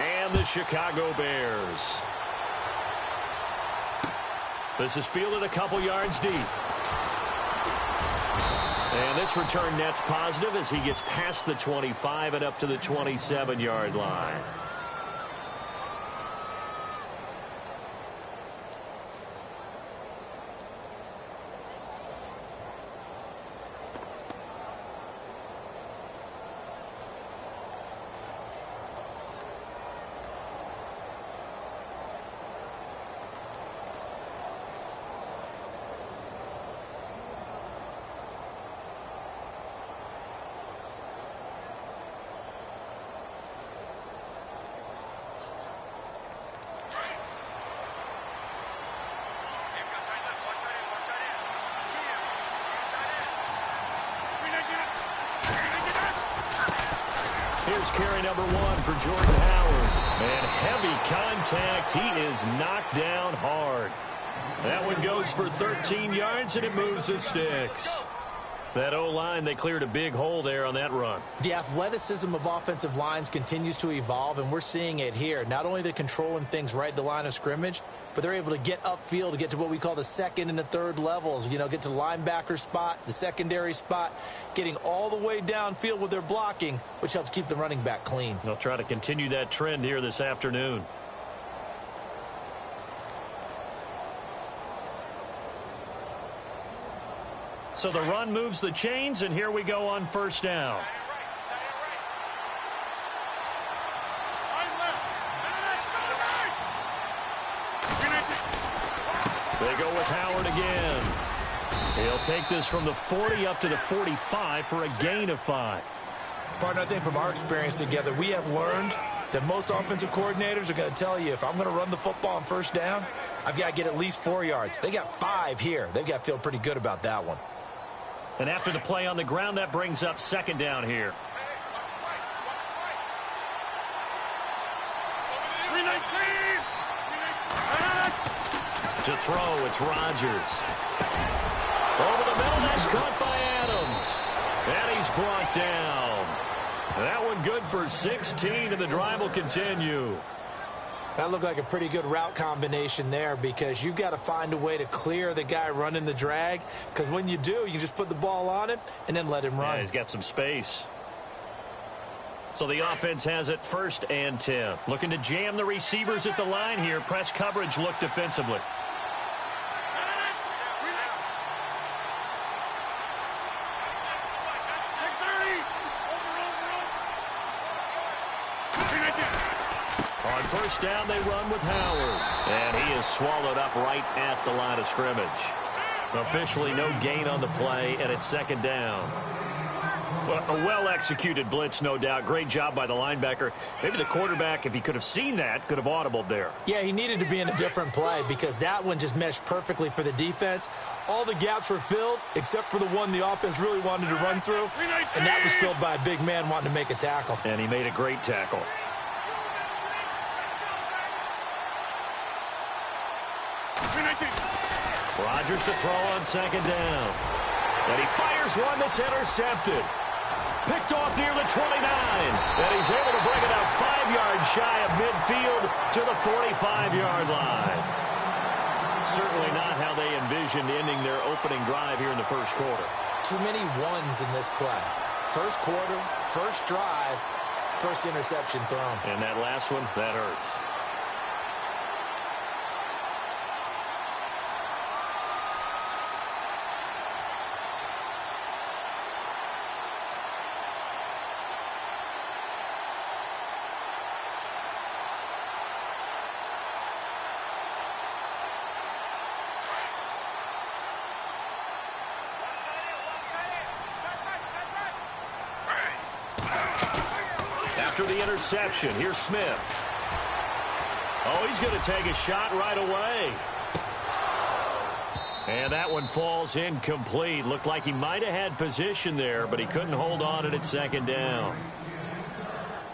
and the Chicago Bears. This is fielded a couple yards deep. And this return net's positive as he gets past the 25 and up to the 27-yard line. Here's carry number 1 for Jordan Howard. And heavy contact. He is knocked down hard. That one goes for 13 yards, and it moves the sticks. That O-line, they cleared a big hole there on that run. The athleticism of offensive lines continues to evolve, and we're seeing it here. Not only are they controlling things right at the line of scrimmage, but they're able to get upfield to get to what we call the second and the third levels. You know, get to the linebacker spot, the secondary spot, getting all the way downfield with their blocking, which helps keep the running back clean. They'll try to continue that trend here this afternoon. So the run moves the chains, and here we go on first down. They go with Howard again. He'll take this from the 40 up to the 45 for a gain of 5. Partner, I think from our experience together, we have learned that most offensive coordinators are going to tell you, if I'm going to run the football on first down, I've got to get at least 4 yards. They got 5 here. They've got to feel pretty good about that one. And after the play on the ground, that brings up second down here. To throw, it's Rodgers. Over the middle, that's caught by Adams. And he's brought down. That one good for 16, and the drive will continue. That looked like a pretty good route combination there, because you've got to find a way to clear the guy running the drag, because when you do, you can just put the ball on him and then let him run. Yeah, he's got some space. So the offense has it 1st and 10. Looking to jam the receivers at the line here. Press coverage look defensively. On first down, they run with Howard. And he is swallowed up right at the line of scrimmage. Officially no gain on the play, and it's second down. Well, a well-executed blitz, no doubt. Great job by the linebacker. Maybe the quarterback, if he could have seen that, could have audibled there. Yeah, he needed to be in a different play, because that one just meshed perfectly for the defense. All the gaps were filled, except for the one the offense really wanted to run through, and that was filled by a big man wanting to make a tackle. And he made a great tackle. Rodgers to throw on second down. And he fires one that's intercepted. Picked off near the 29. And he's able to bring it out 5 yards shy of midfield to the 45-yard line. Certainly not how they envisioned ending their opening drive here in the first quarter. Too many ones in this play. First quarter, first drive, first interception thrown. And that last one, that hurts. After the interception, here's Smith. Oh, he's going to take a shot right away. And that one falls incomplete. Looked like he might have had position there, but he couldn't hold on to it at second down.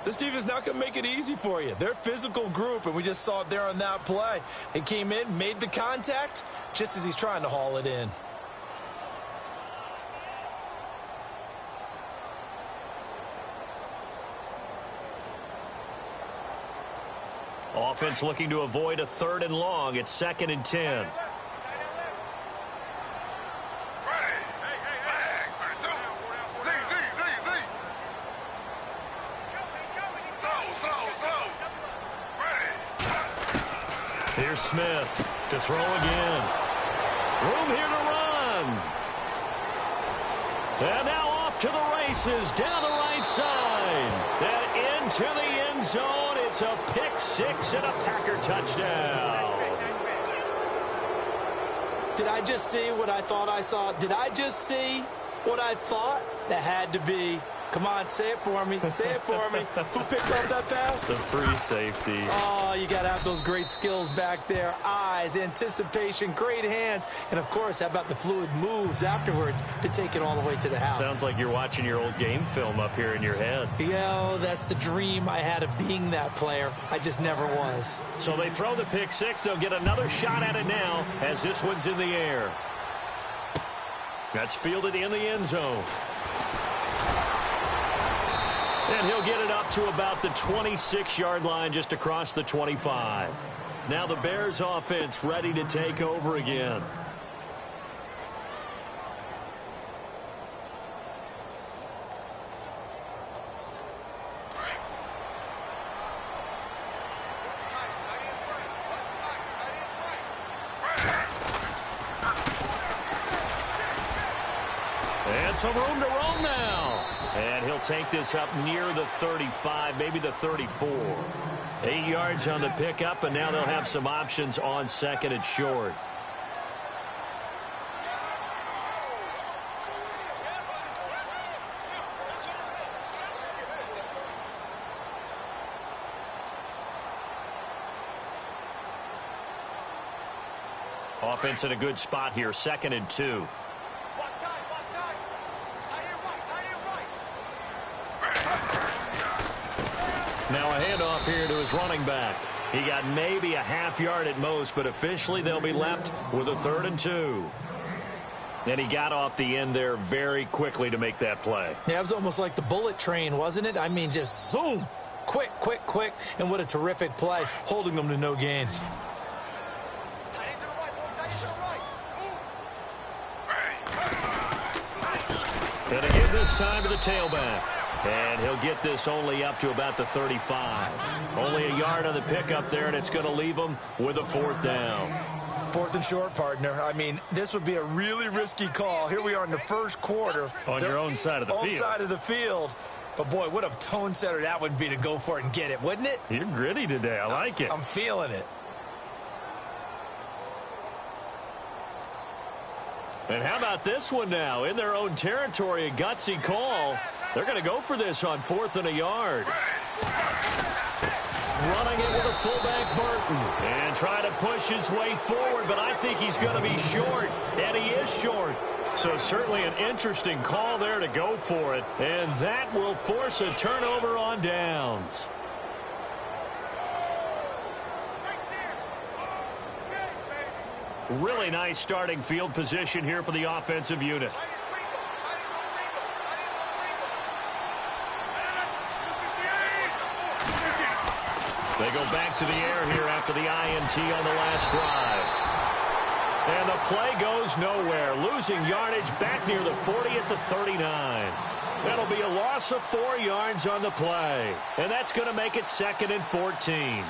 This defense not going to make it easy for you. They're a physical group, and we just saw it there on that play. They came in, made the contact, just as he's trying to haul it in. Offense looking to avoid a 3rd and long. It's 2nd and 10. Here's Smith to throw again. Room here to run. And now off to the races down the right side. And into the end zone. It's a pick 6 and a Packer touchdown. Did I just see what I thought I saw? Did I just see what I thought? That had to be. Come on, say it for me. Say it for me. Who picked up that pass? The free safety. Oh, you got to have those great skills back there. Eyes, anticipation, great hands. And, of course, how about the fluid moves afterwards to take it all the way to the house? Sounds like you're watching your old game film up here in your head. Yo, that's the dream I had of being that player. I just never was. So they throw the pick 6. They'll get another shot at it now as this one's in the air. That's fielded in the end zone. And he'll get it up to about the 26-yard line, just across the 25. Now the Bears offense ready to take over again. And some room to roam now. And he'll take this up near the 35, maybe the 34. 8 yards on the pickup, and now they'll have some options on 2nd and short. Offense in a good spot here, 2nd and 2. Now a handoff here to his running back. He got maybe a half yard at most, but officially they'll be left with a 3rd and 2. And he got off the end there very quickly to make that play. Yeah, it was almost like the bullet train, wasn't it? I mean, just zoom. Quick, quick, quick. And what a terrific play, holding them to no gain. And to give this time to the tailback. And he'll get this only up to about the 35. Only a yard on the pickup there, and it's going to leave him with a 4th down. 4th and short, partner. I mean, this would be a really risky call. Here we are in the first quarter. On your own side of the field. Own side of the field. But, boy, what a tone setter that would be to go for it and get it, wouldn't it? You're gritty today. I like it. I'm feeling it. And how about this one now? In their own territory, a gutsy call. They're going to go for this on 4th and a yard. Running it with a fullback, Burton. And trying to push his way forward, but I think he's going to be short. And he is short. So certainly an interesting call there to go for it. And that will force a turnover on downs. Really nice starting field position here for the offensive unit. They go back to the air here after the INT on the last drive. And the play goes nowhere. Losing yardage back near the 40 at the 39. That'll be a loss of 4 yards on the play. And that's going to make it 2nd and 14.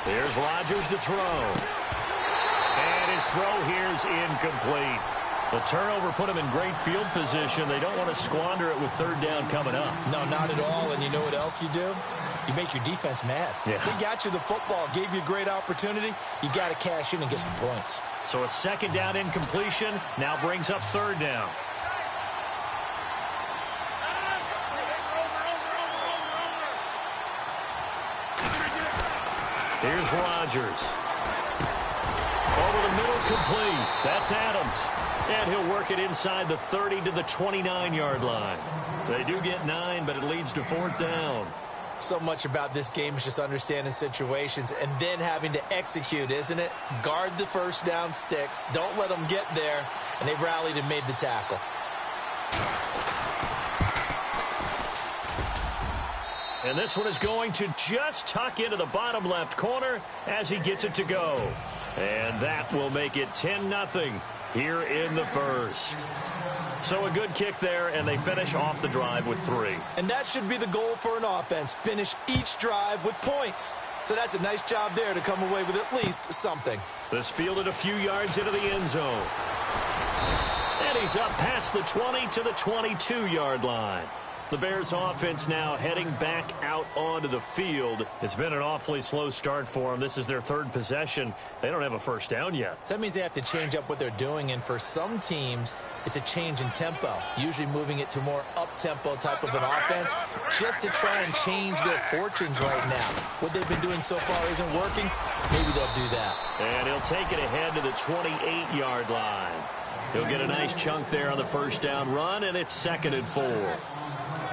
Here's Rodgers to throw. And his throw here's incomplete. The turnover put him in great field position. They don't want to squander it with 3rd down coming up. No, not at all. And you know what else you do? You make your defense mad. Yeah. They got you the football, gave you a great opportunity. You got to cash in and get some points. So a 2nd down incompletion now brings up 3rd down. Here's Rodgers. Over the middle complete. That's Adams. And he'll work it inside the 30 to the 29-yard line. They do get 9, but it leads to 4th down. So much about this game is just understanding situations and then having to execute, isn't it? Guard the first down sticks. Don't let them get there. And they rallied and made the tackle. And this one is going to just tuck into the bottom left corner as he gets it to go. And that will make it 10-0 here in the first. So a good kick there, and they finish off the drive with 3. And that should be the goal for an offense. Finish each drive with points. So that's a nice job there to come away with at least something. This fielded a few yards into the end zone. And he's up past the 20 to the 22-yard line. The Bears offense now heading back out onto the field. It's been an awfully slow start for them. This is their 3rd possession. They don't have a first down yet. So that means they have to change up what they're doing, and for some teams, it's a change in tempo, usually moving it to more up-tempo type of an offense just to try and change their fortunes right now. What they've been doing so far isn't working. Maybe they'll do that. And he'll take it ahead to the 28-yard line. He'll get a nice chunk there on the first down run, and it's 2nd and 4.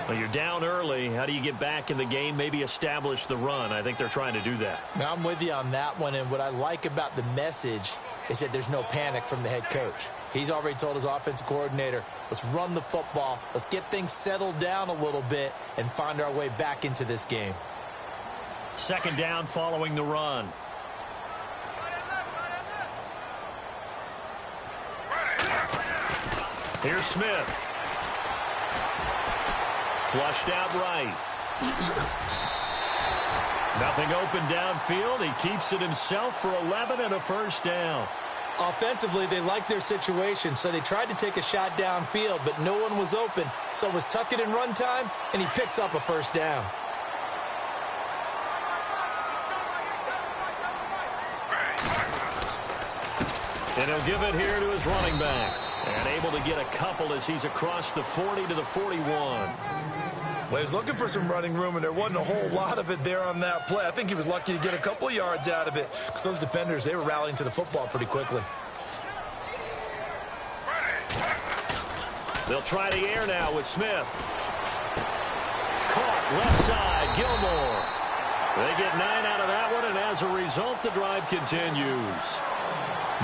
Well, you're down early. How do you get back in the game? Maybe establish the run. I think they're trying to do that. Now, I'm with you on that one, and what I like about the message is that there's no panic from the head coach. He's already told his offensive coordinator, let's run the football, let's get things settled down a little bit and find our way back into this game. 2nd down following the run. Here's Smith. Flushed out right. Nothing open downfield. He keeps it himself for 11 and a first down. Offensively, they liked their situation, so they tried to take a shot downfield, but no one was open. So it was tuck it in run time, and he picks up a first down. And he'll give it here to his running back. And able to get a couple as he's across the 40 to the 41. Well, he was looking for some running room, and there wasn't a whole lot of it there on that play. I think he was lucky to get a couple of yards out of it because those defenders, they were rallying to the football pretty quickly. They'll try the air now with Smith. Caught left side, Gilmore. They get 9 out of that one, and as a result, the drive continues.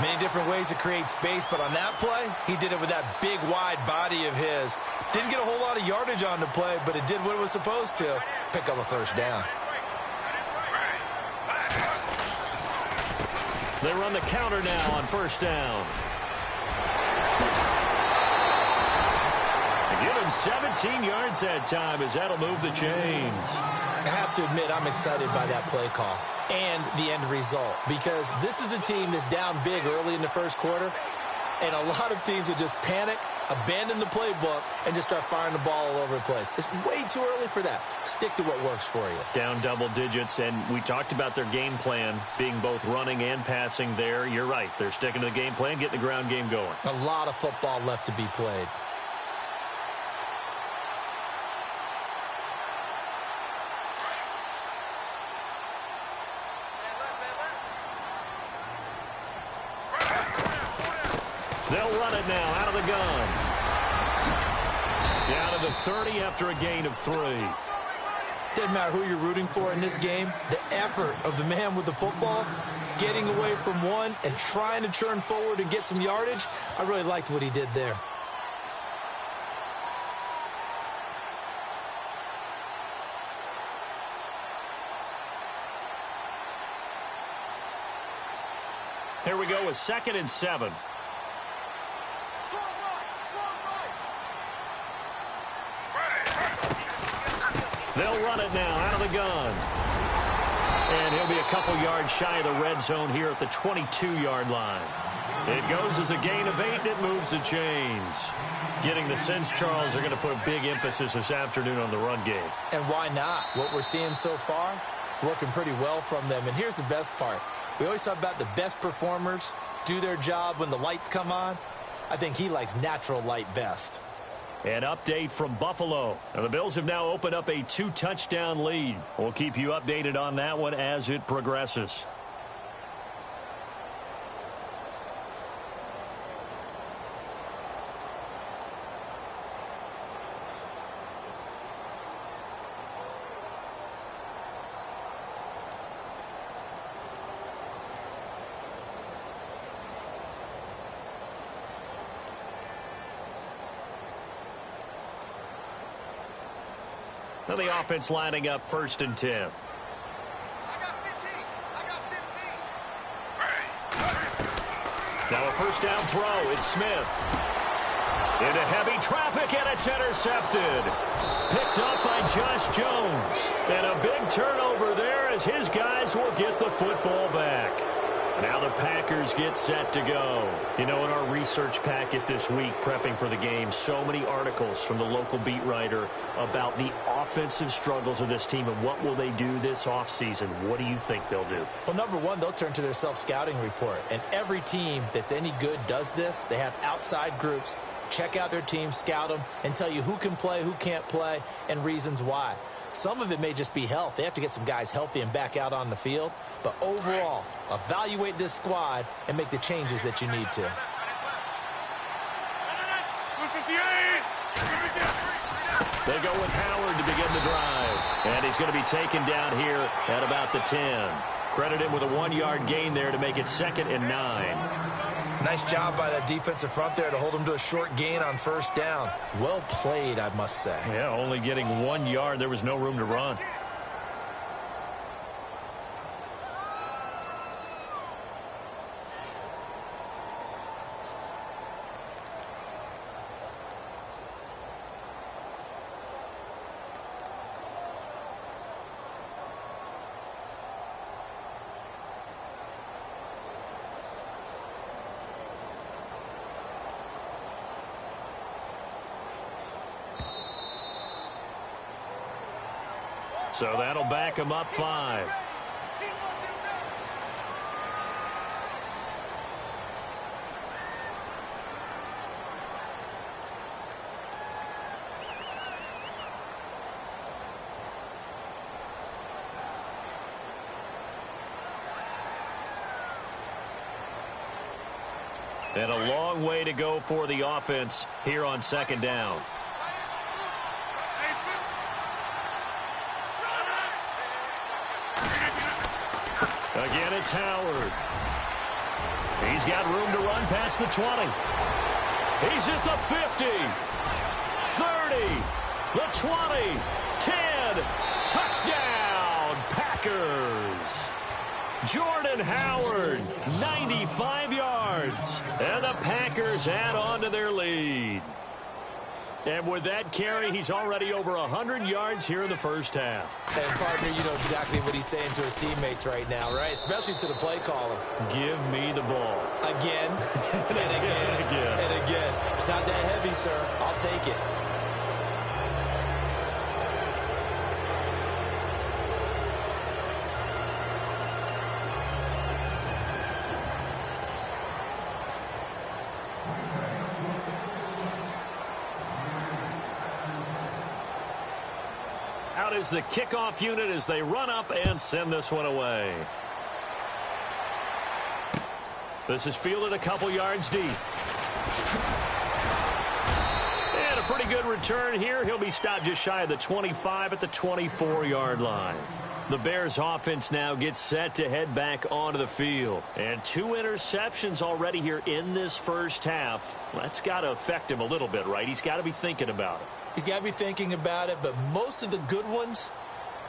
Many different ways to create space, but on that play, he did it with that big, wide body of his. Didn't get a whole lot of yardage on the play, but it did what it was supposed to. Pick up a first down. They run the counter now on first down. They give him 17 yards that time as that'll move the chains. I have to admit, I'm excited by that play call and the end result because this is a team that's down big early in the first quarter, and a lot of teams will just panic, abandon the playbook, and just start firing the ball all over the place. It's way too early for that. Stick to what works for you. Down double digits, and we talked about their game plan being both running and passing there. You're right. They're sticking to the game plan, getting the ground game going. A lot of football left to be played. They'll run it now out of the gun. Down to the 30 after a gain of 3. Doesn't matter who you're rooting for in this game. The effort of the man with the football, getting away from one and trying to turn forward and get some yardage, I really liked what he did there. Here we go with 2nd and 7. They'll run it now out of the gun. And he'll be a couple yards shy of the red zone here at the 22-yard line. It goes as a gain of 8, and it moves the chains. Getting the sense, Charles, they're going to put a big emphasis this afternoon on the run game. And why not? What we're seeing so far, working pretty well from them. And here's the best part. We always talk about the best performers do their job when the lights come on. I think he likes natural light best. An update from Buffalo. Now, the Bills have now opened up a 2-touchdown lead. We'll keep you updated on that one as it progresses. Now the offense lining up 1st and 10. I got 15. I got 15. Now a first down throw. It's Smith. Into heavy traffic, and it's intercepted. Picked up by Josh Jones. And a big turnover there as his guys will get the football back. Now the Packers get set to go. You know, in our research packet this week, prepping for the game, so many articles from the local beat writer about the offensive struggles of this team and what will they do this offseason. What do you think they'll do? Well, number one, they'll turn to their self-scouting report. And every team that's any good does this. They have outside groups. Check out their team, scout them, and tell you who can play, who can't play, and reasons why. Some of it may just be health. They have to get some guys healthy and back out on the field. But overall, evaluate this squad and make the changes that you need to. They go with Howard to begin the drive. And he's going to be taken down here at about the 10. Credit him with a 1-yard gain there to make it 2nd and 9. Nice job by that defensive front there to hold him to a short gain on 1st down. Well played, I must say. Yeah, only getting 1 yard. There was no room to run. So that'll back him up 5. And a long way to go for the offense here on 2nd down. Again, it's Howard. He's got room to run past the 20. He's at the 50, 30, the 20, 10. Touchdown, Packers. Jordan Howard, 95 yards. And the Packers add on to their lead. And with that carry, he's already over 100 yards here in the first half. And, partner, you know exactly what he's saying to his teammates right now, right? Especially to the play caller. Give me the ball. Again, and again, and again. It's not that heavy, sir. I'll take it. Out is the kickoff unit as they run up and send this one away. This is fielded a couple yards deep. And a pretty good return here. He'll be stopped just shy of the 25 at the 24-yard line. The Bears offense now gets set to head back onto the field. And 2 interceptions already here in this first half. That's got to affect him a little bit, right? He's got to be thinking about it. He's got to be thinking about it, but most of the good ones,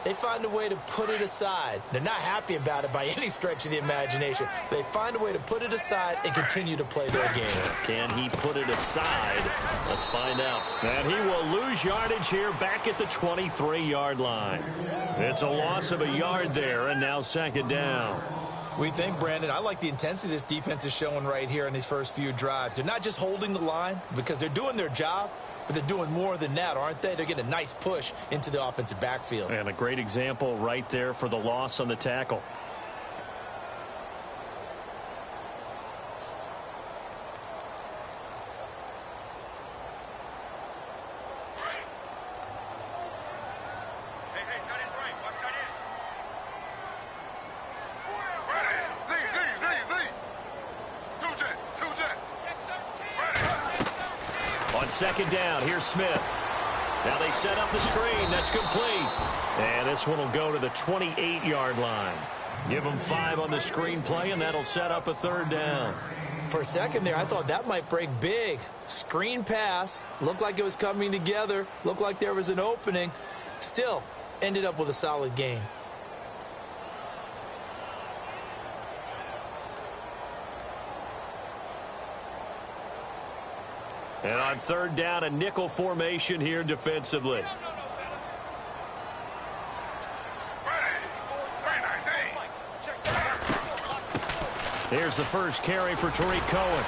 they find a way to put it aside. They're not happy about it by any stretch of the imagination. They find a way to put it aside and continue to play their game. Can he put it aside? Let's find out. And he will lose yardage here back at the 23-yard line. It's a loss of a yard there, and now 2nd down. We think, Brandon, I like the intensity this defense is showing right here in these first few drives. They're not just holding the line because they're doing their job, but they're doing more than that, aren't they? They're getting a nice push into the offensive backfield. And a great example right there for the loss on the tackle. On 2nd down, here's Smith. Now they set up the screen. That's complete. And this one will go to the 28-yard line. Give them 5 on the screen play, and that'll set up a 3rd down. For a second there, I thought that might break big. Screen pass. Looked like it was coming together. Looked like there was an opening. Still, ended up with a solid game. And on third down, a nickel formation here defensively. Here's the first carry for Tariq Cohen.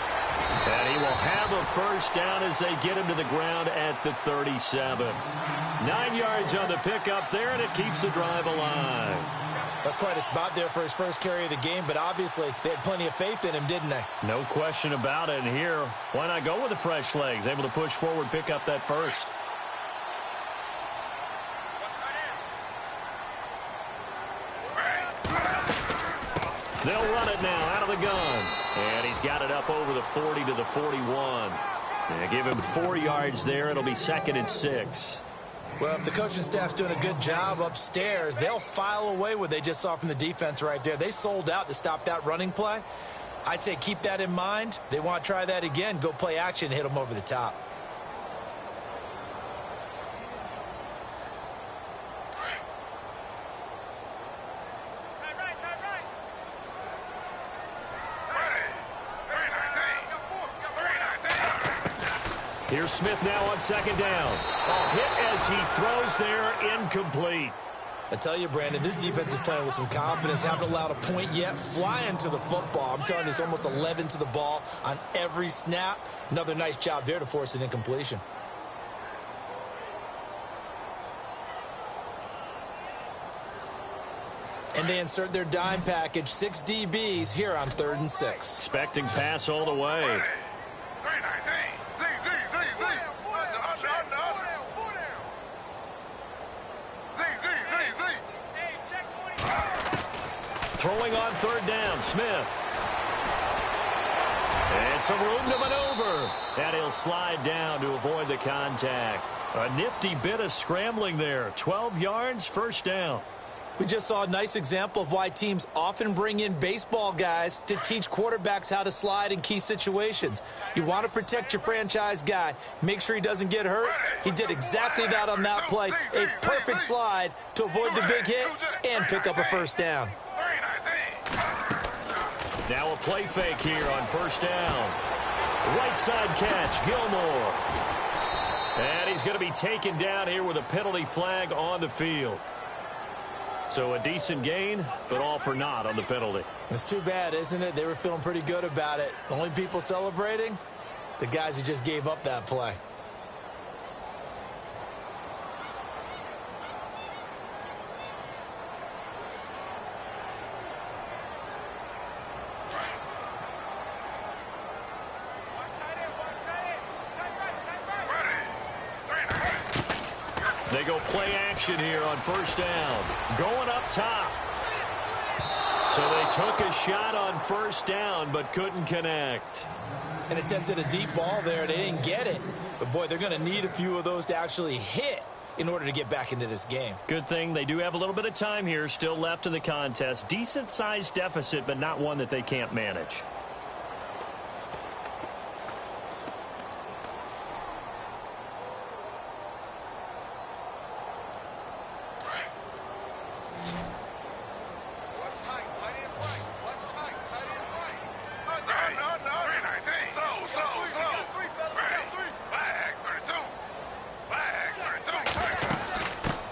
And he will have a first down as they get him to the ground at the 37. 9 yards on the pickup there, and it keeps the drive alive. That's quite a spot there for his first carry of the game, but obviously they had plenty of faith in him, didn't they? No question about it. And here, why not go with the fresh legs? Able to push forward, pick up that first. They'll run it now out of the gun. And he's got it up over the 40 to the 41. And give him 4 yards there. It'll be 2nd and 6. Well, if the coaching staff's doing a good job upstairs, they'll file away what they just saw from the defense right there. They sold out to stop that running play. I'd say keep that in mind. They want to try that again. Go play action, hit them over the top. Here's Smith now on 2nd down. A hit as he throws there, incomplete. I tell you, Brandon, this defense is playing with some confidence. Haven't allowed a point yet. Flying to the football. I'm telling you, it's almost 11 to the ball on every snap. Another nice job there to force an incompletion. And they insert their dime package. 6 DBs here on 3rd and 6. Expecting pass all the way. Throwing on 3rd down, Smith. And some room to maneuver. And he'll slide down to avoid the contact. A nifty bit of scrambling there. 12 yards, 1st down. We just saw a nice example of why teams often bring in baseball guys to teach quarterbacks how to slide in key situations. You want to protect your franchise guy. Make sure he doesn't get hurt. He did exactly that on that play. A perfect slide to avoid the big hit and pick up a 1st down. Now a play fake here on 1st down. Right side catch, Gilmore. And he's going to be taken down here with a penalty flag on the field. So a decent gain, but all for naught on the penalty. It's too bad, isn't it? They were feeling pretty good about it. The only people celebrating, the guys who just gave up that play. They go play action here on 1st down. Going up top. So they took a shot on 1st down, but couldn't connect. And attempted a deep ball there. They didn't get it. But, boy, they're going to need a few of those to actually hit in order to get back into this game. Good thing they do have a little bit of time here still left in the contest. Decent-sized deficit, but not one that they can't manage.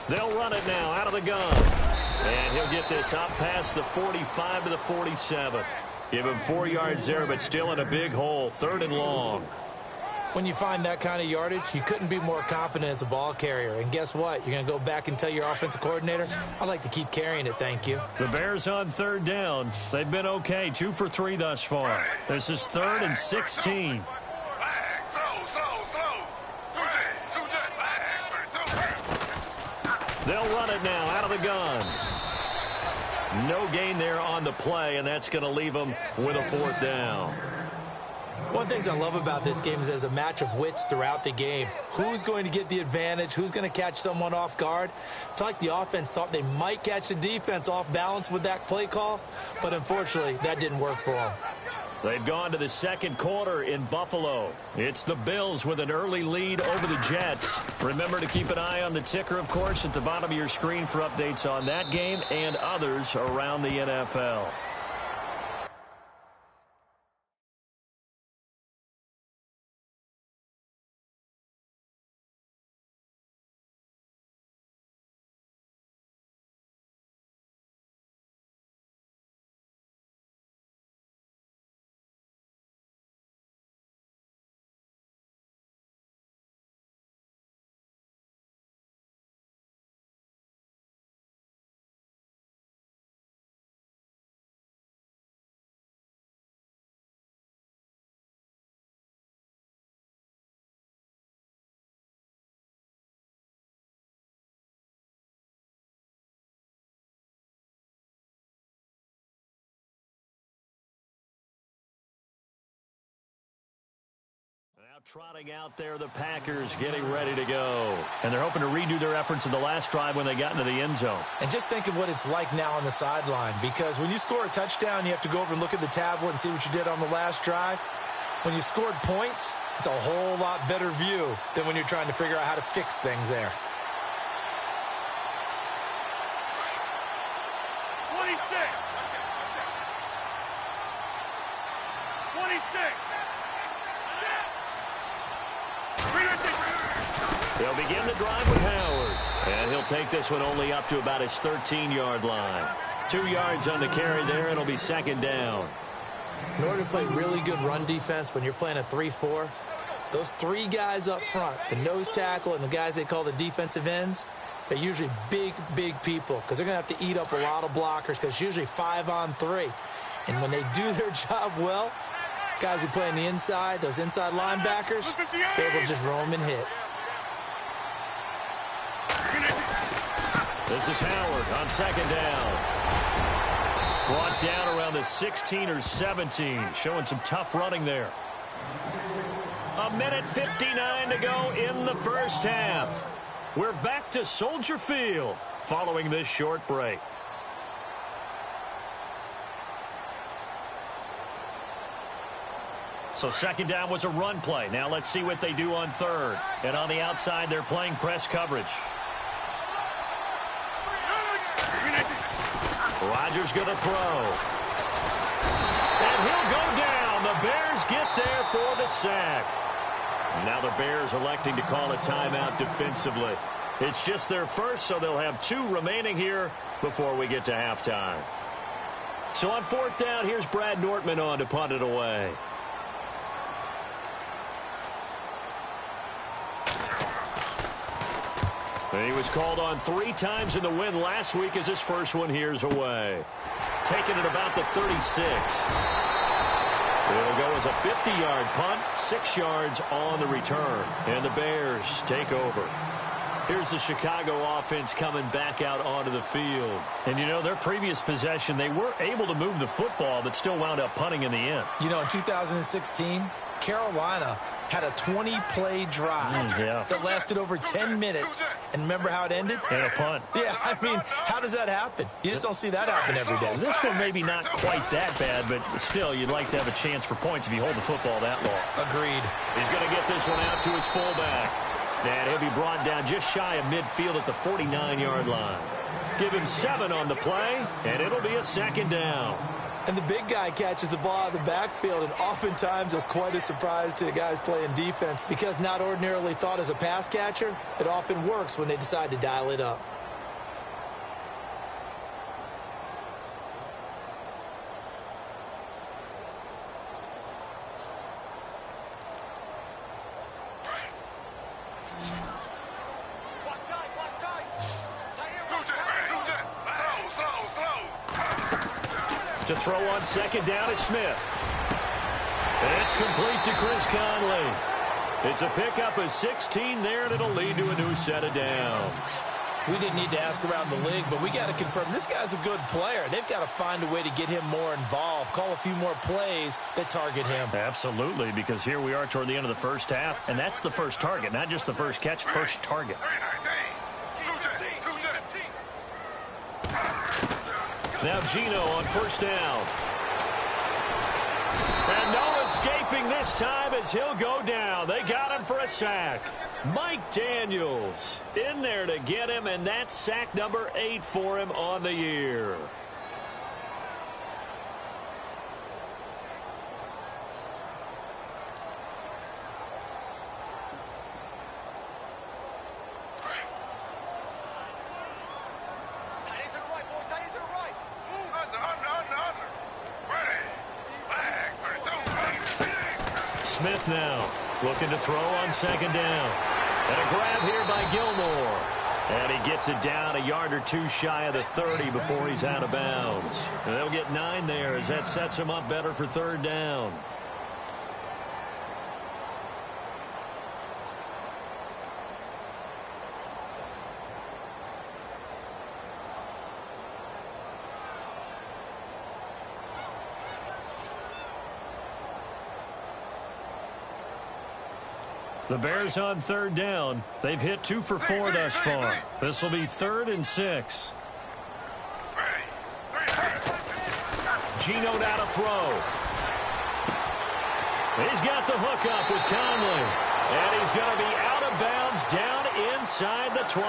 They'll run it now out of the gun. And he'll get this up past the 45 to the 47. Give him 4 yards there, but still in a big hole. 3rd and long. When you find that kind of yardage, you couldn't be more confident as a ball carrier. And guess what? You're going to go back and tell your offensive coordinator, I'd like to keep carrying it, thank you. The Bears on 3rd down. They've been okay. 2 for 3 thus far. This is 3rd and 16. They'll run it now out of the gun. No gain there on the play, and that's going to leave them with a 4th down. One of the things I love about this game is there's a match of wits throughout the game. Who's going to get the advantage? Who's going to catch someone off guard? I feel like the offense thought they might catch the defense off balance with that play call, but unfortunately, that didn't work for them. They've gone to the second quarter in Buffalo. It's the Bills with an early lead over the Jets. Remember to keep an eye on the ticker, of course, at the bottom of your screen for updates on that game and others around the NFL. Now trotting out there, the Packers getting ready to go. And they're hoping to redo their efforts in the last drive when they got into the end zone. And just think of what it's like now on the sideline, because when you score a touchdown, you have to go over and look at the tablet and see what you did on the last drive. When you scored points, it's a whole lot better view than when you're trying to figure out how to fix things there. 26. 26. They'll begin the drive with Howard. And he'll take this one only up to about his 13-yard line. 2 yards on the carry there, and it'll be second down. In order to play really good run defense when you're playing a 3-4, those three guys up front, the nose tackle and the guys they call the defensive ends, they're usually big, big people because they're going to have to eat up a lot of blockers because it's usually 5-on-3. And when they do their job well, guys who play on the inside, those inside linebackers, they're able to just roam and hit. This is Howard on second down. Brought down around the 16 or 17, showing some tough running there. 1:59 to go in the first half. We're back to Soldier Field following this short break. So second down was a run play. Now let's see what they do on third. And on the outside, they're playing press coverage. Rodgers going to throw. And he'll go down. The Bears get there for the sack. Now the Bears electing to call a timeout defensively. It's just their first, so they'll have 2 remaining here before we get to halftime. So on fourth down, here's Brad Nortman on to punt it away. And he was called on 3 times in the win last week as his first one here's away. Taking it about the 36. It'll go as a 50-yard punt, 6 yards on the return. And the Bears take over. Here's the Chicago offense coming back out onto the field. And, you know, their previous possession, they were able to move the football, but still wound up punting in the end. You know, in 2016, Carolina had a 20-play drive that lasted over 10 minutes. And remember how it ended? And a punt. Yeah, I mean, how does that happen? You just don't see that happen every day. This one maybe not quite that bad, but still, you'd like to have a chance for points if you hold the football that long. Agreed. He's going to get this one out to his fullback. And he'll be brought down just shy of midfield at the 49-yard line. Give him 7 on the play, and it'll be a second down. And the big guy catches the ball out of the backfield, and oftentimes it's quite a surprise to the guys playing defense because not ordinarily thought as a pass catcher, it often works when they decide to dial it up. To throw on second down is Smith. And it's complete to Chris Conley. It's a pickup of 16 there, and it'll lead to a new set of downs. We didn't need to ask around the league, but we got to confirm this guy's a good player. They've got to find a way to get him more involved, call a few more plays that target him. Absolutely, because here we are toward the end of the first half, and that's the first target, not just the first catch, first target. Now Gino on first down. And no escaping this time as he'll go down. They got him for a sack. Mike Daniels in there to get him, and that's sack number 8 for him on the year. Smith now looking to throw on second down. And a grab here by Gilmore. And he gets it down a yard or two shy of the 30 before he's out of bounds. And they'll get 9 there as that sets him up better for third down. The Bears on third down. They've hit 2 for 4 thus far. This will be 3rd and 6. Gino now to throw. He's got the hook up with Conley. And he's going to be out of bounds down inside the 20.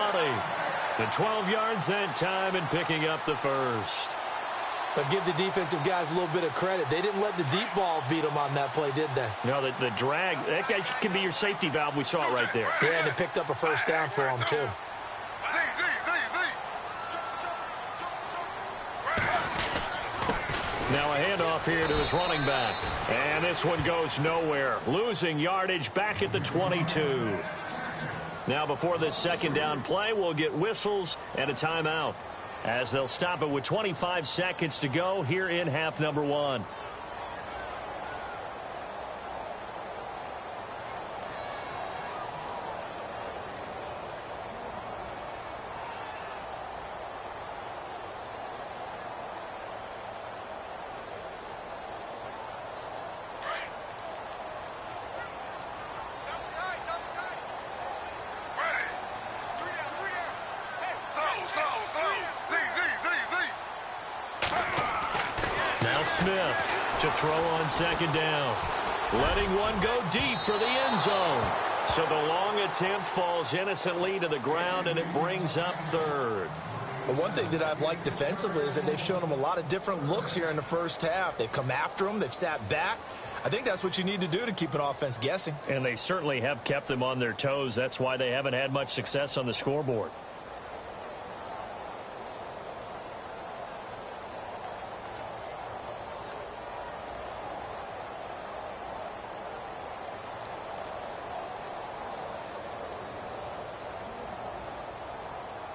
The 12 yards that time and picking up the first. But give the defensive guys a little bit of credit. They didn't let the deep ball beat them on that play, did they? No, the drag, that guy can be your safety valve. We saw it right there. Yeah, and they picked up a first down for him, too. Now a handoff here to his running back. And this one goes nowhere. Losing yardage back at the 22. Now before this second down play, we'll get whistles and a timeout, as they'll stop it with 25 seconds to go here in half number 1. Smith to throw on second down. Letting one go deep for the end zone. So the long attempt falls innocently to the ground, and it brings up third. But one thing that I've liked defensively is that they've shown them a lot of different looks here in the first half. They've come after them. They've sat back. I think that's what you need to do to keep an offense guessing. And they certainly have kept them on their toes. That's why they haven't had much success on the scoreboard.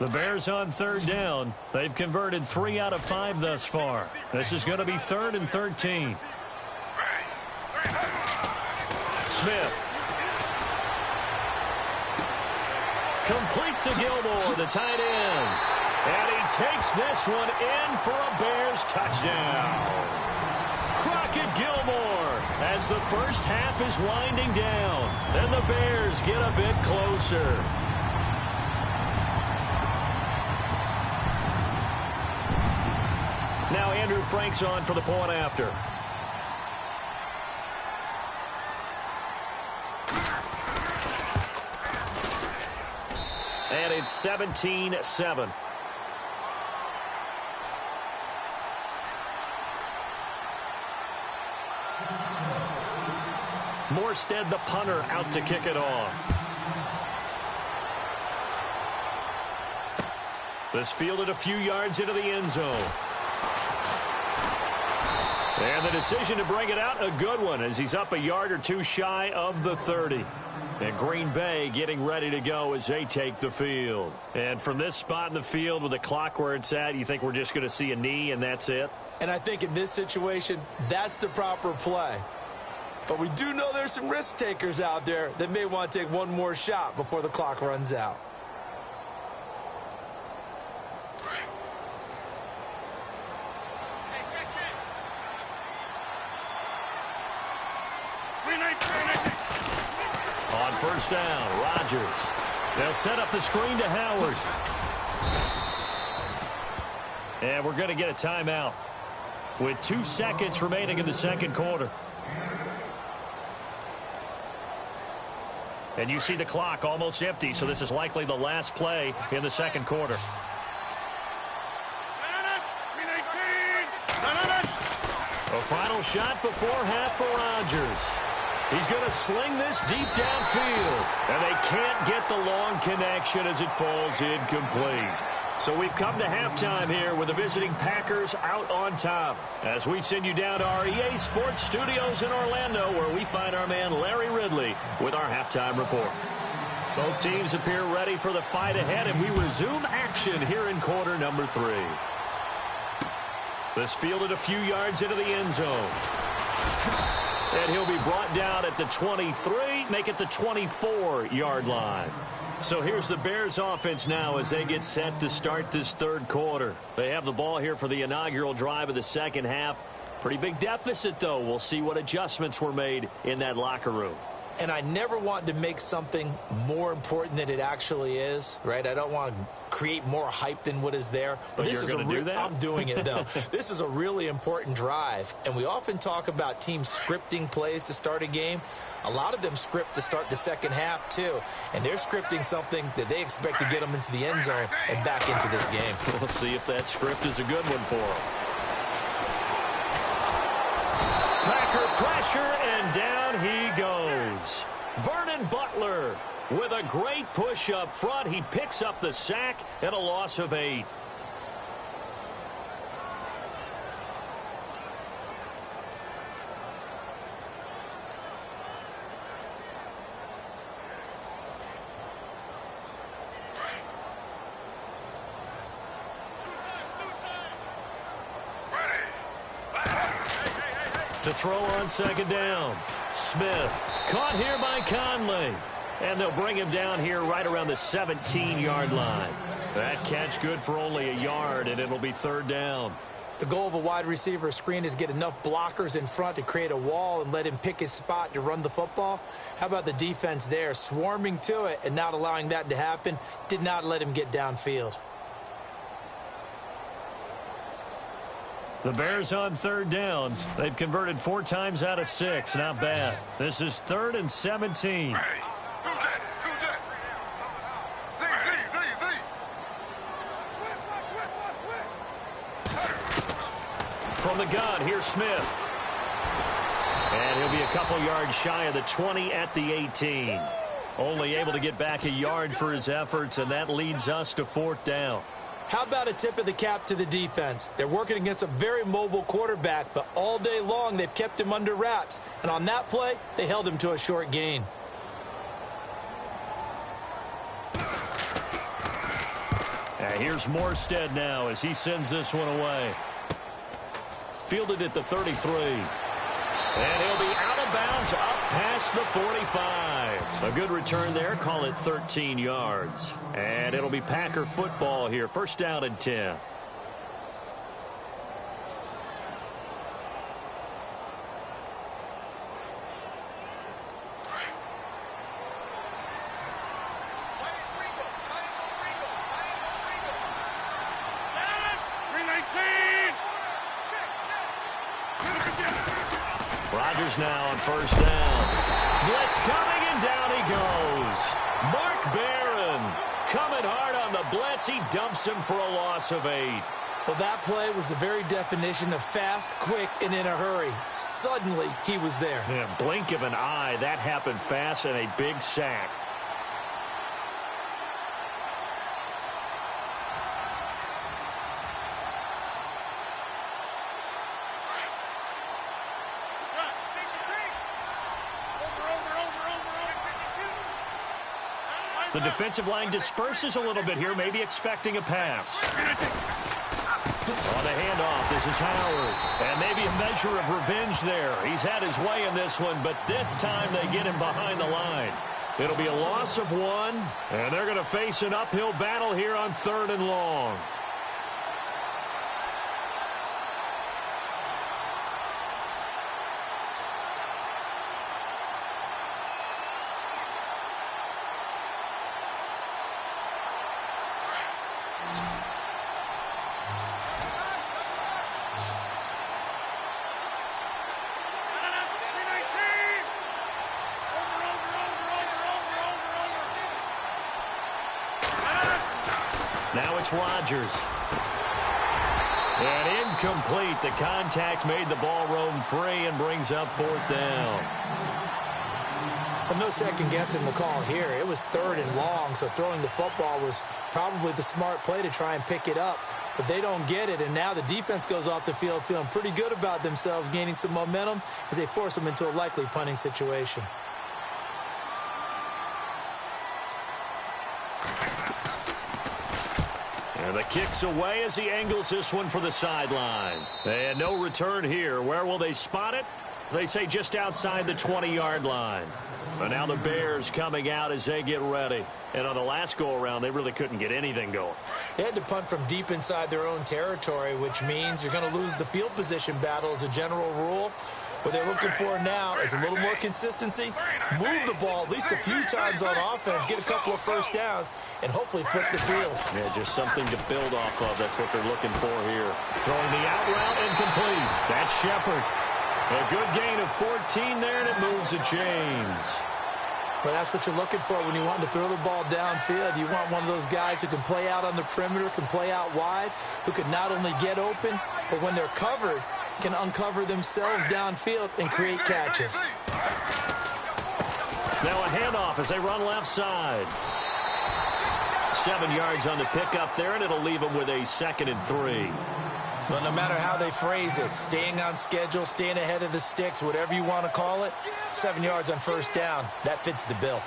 The Bears on third down. They've converted 3 out of 5 thus far. This is going to be 3rd and 13. Smith. Complete to Gilmore, the tight end. And he takes this one in for a Bears touchdown. Crockett Gilmore as the first half is winding down. And the Bears get a bit closer. Now Andrew Frank's on for the point after. And it's 17-7. Morstead, the punter, out to kick it off. This fielded a few yards into the end zone. And the decision to bring it out, a good one, as he's up a yard or two shy of the 30. And Green Bay getting ready to go as they take the field. And from this spot in the field with the clock where it's at, you think we're just going to see a knee and that's it? And I think in this situation, that's the proper play. But we do know there's some risk takers out there that may want to take one more shot before the clock runs out. On first down, Rodgers. They'll set up the screen to Howard. And we're going to get a timeout. with 2 seconds remaining in the second quarter. And you see the clock almost empty, so this is likely the last play in the second quarter. A final shot before half for Rodgers. He's going to sling this deep downfield, and they can't get the long connection as it falls incomplete. So we've come to halftime here with the visiting Packers out on top. As we send you down to our EA Sports Studios in Orlando, where we find our man Larry Ridley with our halftime report. Both teams appear ready for the fight ahead, and we resume action here in quarter number 3. This fielded a few yards into the end zone. And he'll be brought down at the 23, make it the 24-yard line. So here's the Bears offense now as they get set to start this third quarter. They have the ball here for the inaugural drive of the second half. Pretty big deficit, though. We'll see what adjustments were made in that locker room. And I never want to make something more important than it actually is, right? I don't want to create more hype than what is there. But this is do that? I'm doing it, though. This is a really important drive. And we often talk about teams scripting plays to start a game. A lot of them script to start the second half, too. And they're scripting something that they expect to get them into the end zone and back into this game. We'll see if that script is a good one for them. Packer pressure, and down he goes. Vernon Butler with a great push up front. He picks up the sack and a loss of 8. To throw on second down. Smith caught here by Conley. And they'll bring him down here right around the 17-yard line. That catch good for only a yard, and it'll be third down. The goal of a wide receiver screen is get enough blockers in front to create a wall and let him pick his spot to run the football. How about the defense there, swarming to it and not allowing that to happen? Did not let him get downfield. The Bears on third down. They've converted 4 times out of 6. Not bad. This is 3rd and 17. From the gun, here's Smith. And he'll be a couple yards shy of the 20 at the 18. Only able to get back a yard for his efforts, and that leads us to 4th down. How about a tip of the cap to the defense? They're working against a very mobile quarterback, but all day long they've kept him under wraps. And on that play, they held him to a short gain. And here's Morstead now as he sends this one away. Fielded at the 33. And he'll be out of bounds up past the 45. A good return there. Call it 13 yards. And it'll be Packer football here. First down and 10. Rodgers now on first down. Blitz coming, and down he goes. Mark Barron coming hard on the blitz. He dumps him for a loss of 8. Well, that play was the very definition of fast, quick, and in a hurry. Suddenly, he was there. Yeah, blink of an eye. That happened fast and a big sack. The defensive line disperses a little bit here, maybe expecting a pass. On the handoff, this is Howard. And maybe a measure of revenge there. He's had his way in this one, but this time they get him behind the line. It'll be a loss of 1, and they're going to face an uphill battle here on 3rd and long. Now it's Rodgers. And incomplete. The contact made the ball roam free and brings up 4th down. Well, no second guessing the call here. It was 3rd and long, so throwing the football was probably the smart play to try and pick it up. But they don't get it, and now the defense goes off the field feeling pretty good about themselves, gaining some momentum as they force them into a likely punting situation. And the kick's away as he angles this one for the sideline. And no return here. Where will they spot it? They say just outside the 20-yard line. But now the Bears coming out as they get ready. And on the last go-around, they really couldn't get anything going. They had to punt from deep inside their own territory, which means you're going to lose the field position battle as a general rule. What they're looking for now is a little more consistency, move the ball at least a few times on offense, get a couple of first downs, and hopefully flip the field. Yeah, just something to build off of. That's what they're looking for here. Throwing the out route incomplete. That's Shepard. A good gain of 14 there, and it moves the chains. Well, that's what you're looking for when you want to throw the ball downfield. You want one of those guys who can play out on the perimeter, can play out wide, who can not only get open, but when they're covered, can uncover themselves downfield and create catches. Now a handoff as they run left side. 7 yards on the pickup there, and it'll leave them with a 2nd and 3. Well, no matter how they phrase it, staying on schedule, staying ahead of the sticks, whatever you want to call it, 7 yards on first down, that fits the bill.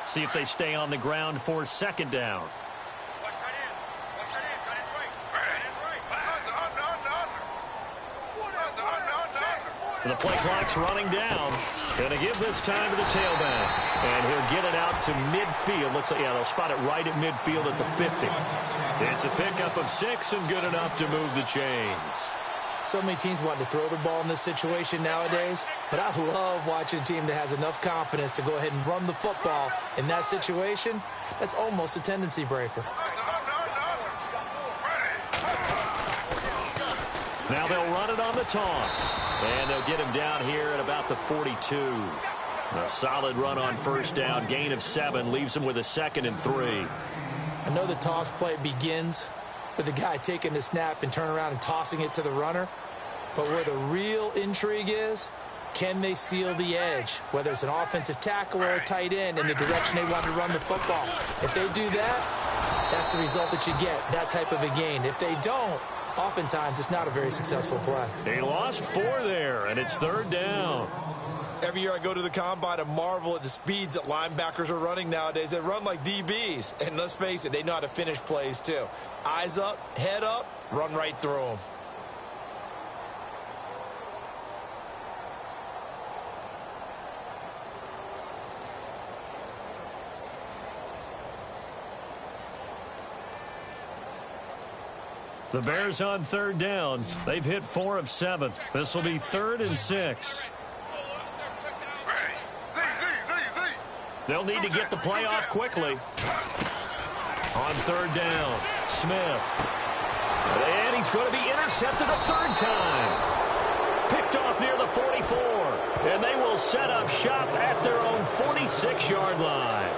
See if they stay on the ground for 2nd down. Watch that in. Watch that in. That is right. That is right. The play clock's running down. Going to give this time to the tailback. And he'll get it out to midfield. Looks like, yeah, they'll spot it right at midfield at the 50. It's a pickup of 6 and good enough to move the chains. So many teams want to throw the ball in this situation nowadays, but I love watching a team that has enough confidence to go ahead and run the football. In that situation, that's almost a tendency breaker. Now they'll run it on the toss. And they'll get him down here at about the 42. A solid run on first down. Gain of 7 leaves him with a 2nd and 3. I know the toss play begins with the guy taking the snap and turn around and tossing it to the runner. But where the real intrigue is, can they seal the edge, whether it's an offensive tackle or a tight end, in the direction they want to run the football? If they do that, that's the result that you get, that type of a gain. If they don't, oftentimes it's not a very successful play. They lost 4 there, and it's 3rd down. Every year I go to the combine and marvel at the speeds that linebackers are running nowadays. They run like DBs. And let's face it, they know how to finish plays too. Eyes up, head up, run right through them. The Bears on 3rd down. They've hit 4 of 7. This will be 3rd and 6. They'll need to get the play off quickly. On 3rd down, Smith. And he's going to be intercepted a 3rd time. Picked off near the 44. And they will set up shop at their own 46-yard line.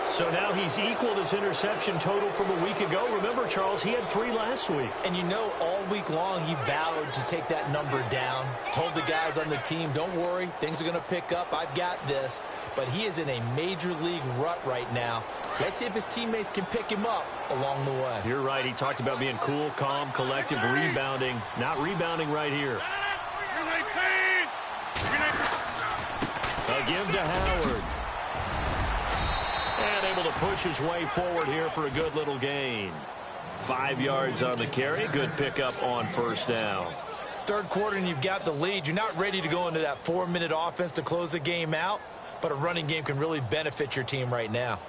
So now he's equaled his interception total from a week ago. Remember, Charles, he had 3 last week. And you know, all week long he vowed to take that number down. Told the guys on the team, don't worry, things are going to pick up. I've got this. But he is in a major league rut right now. Let's see if his teammates can pick him up along the way. You're right. He talked about being cool, calm, collective, rebounding. Not rebounding right here. A give to Howard. And able to push his way forward here for a good little gain. 5 yards on the carry. Good pickup on first down. 3rd quarter and you've got the lead. You're not ready to go into that 4-minute offense to close the game out, but a running game can really benefit your team right now.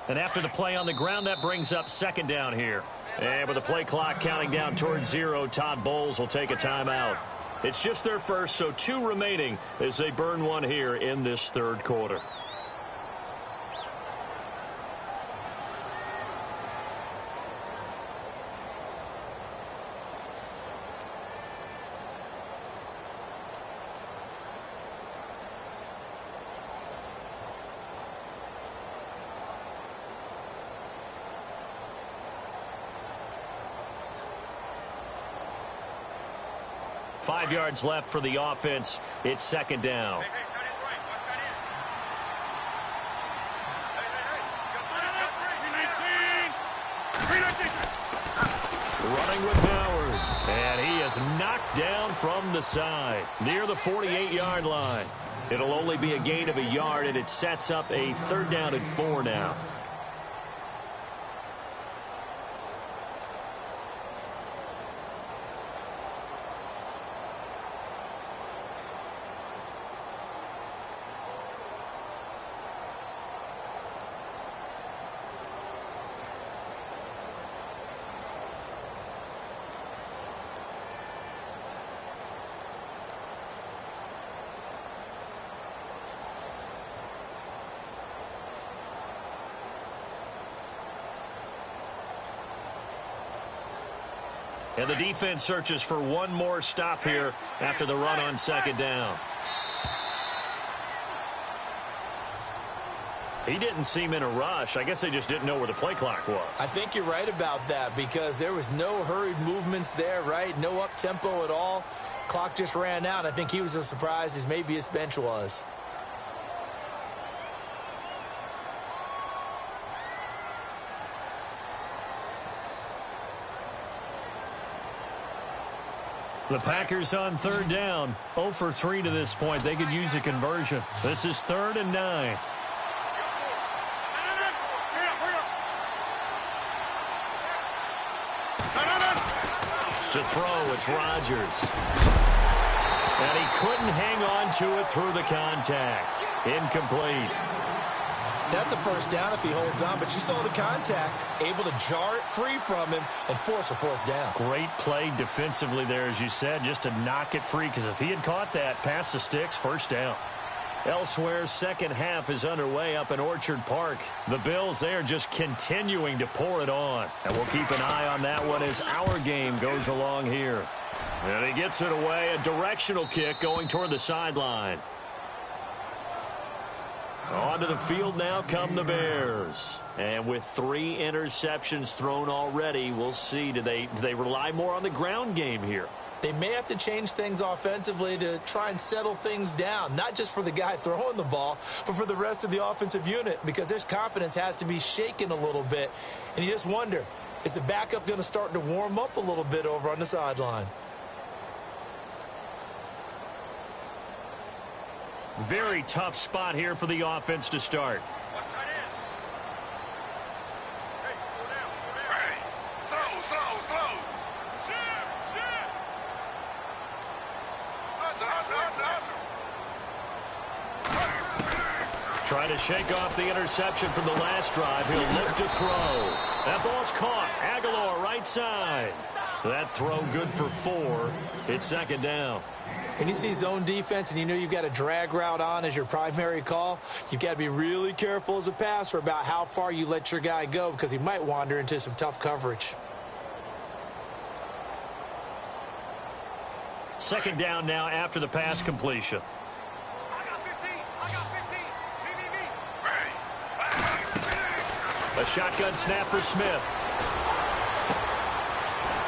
And after the play on the ground, that brings up second down here. And with the play clock counting down towards 0, Todd Bowles will take a timeout. It's just their first, so 2 remaining as they burn one here in this third quarter. Five yards left for the offense. It's second down. Hey, tight end's right. Watch tight end. Running with Howard. And he is knocked down from the side near the 48-yard line. It'll only be a gain of a yard, and it sets up a third down and 4 now. And the defense searches for one more stop here after the run on second down. He didn't seem in a rush. I guess they just didn't know where the play clock was. I think you're right about that because there was no hurried movements there, right? No up-tempo at all. Clock just ran out. I think he was as surprised as maybe his bench was. The Packers on third down. 0 for 3 to this point. They could use a conversion. This is 3rd and 9. To throw, it's Rodgers. And he couldn't hang on to it through the contact. Incomplete. That's a first down if he holds on, but you saw the contact, able to jar it free from him and force a 4th down. Great play defensively there, as you said, just to knock it free, because if he had caught that, past the sticks, first down. Elsewhere, second half is underway up in Orchard Park. The Bills, they are just continuing to pour it on. And we'll keep an eye on that one as our game goes along here. And he gets it away, a directional kick going toward the sideline. Onto the field now come the Bears. And with 3 interceptions thrown already, we'll see. Do they rely more on the ground game here? They may have to change things offensively to try and settle things down, not just for the guy throwing the ball, but for the rest of the offensive unit, because their confidence has to be shaken a little bit. And you just wonder, is the backup going to start to warm up a little bit over on the sideline? Very tough spot here for the offense to start. Watch tight end. Hey, slow down, slow down. Hey, slow. Shit. Trying to shake off the interception from the last drive. He'll look to throw. That ball's caught. Aguilar right side. That throw good for 4. It's second down. When you see zone defense and you know you've got a drag route on as your primary call, you've got to be really careful as a passer about how far you let your guy go because he might wander into some tough coverage. Second down now after the pass completion. I got 15. Me. A shotgun snap for Smith.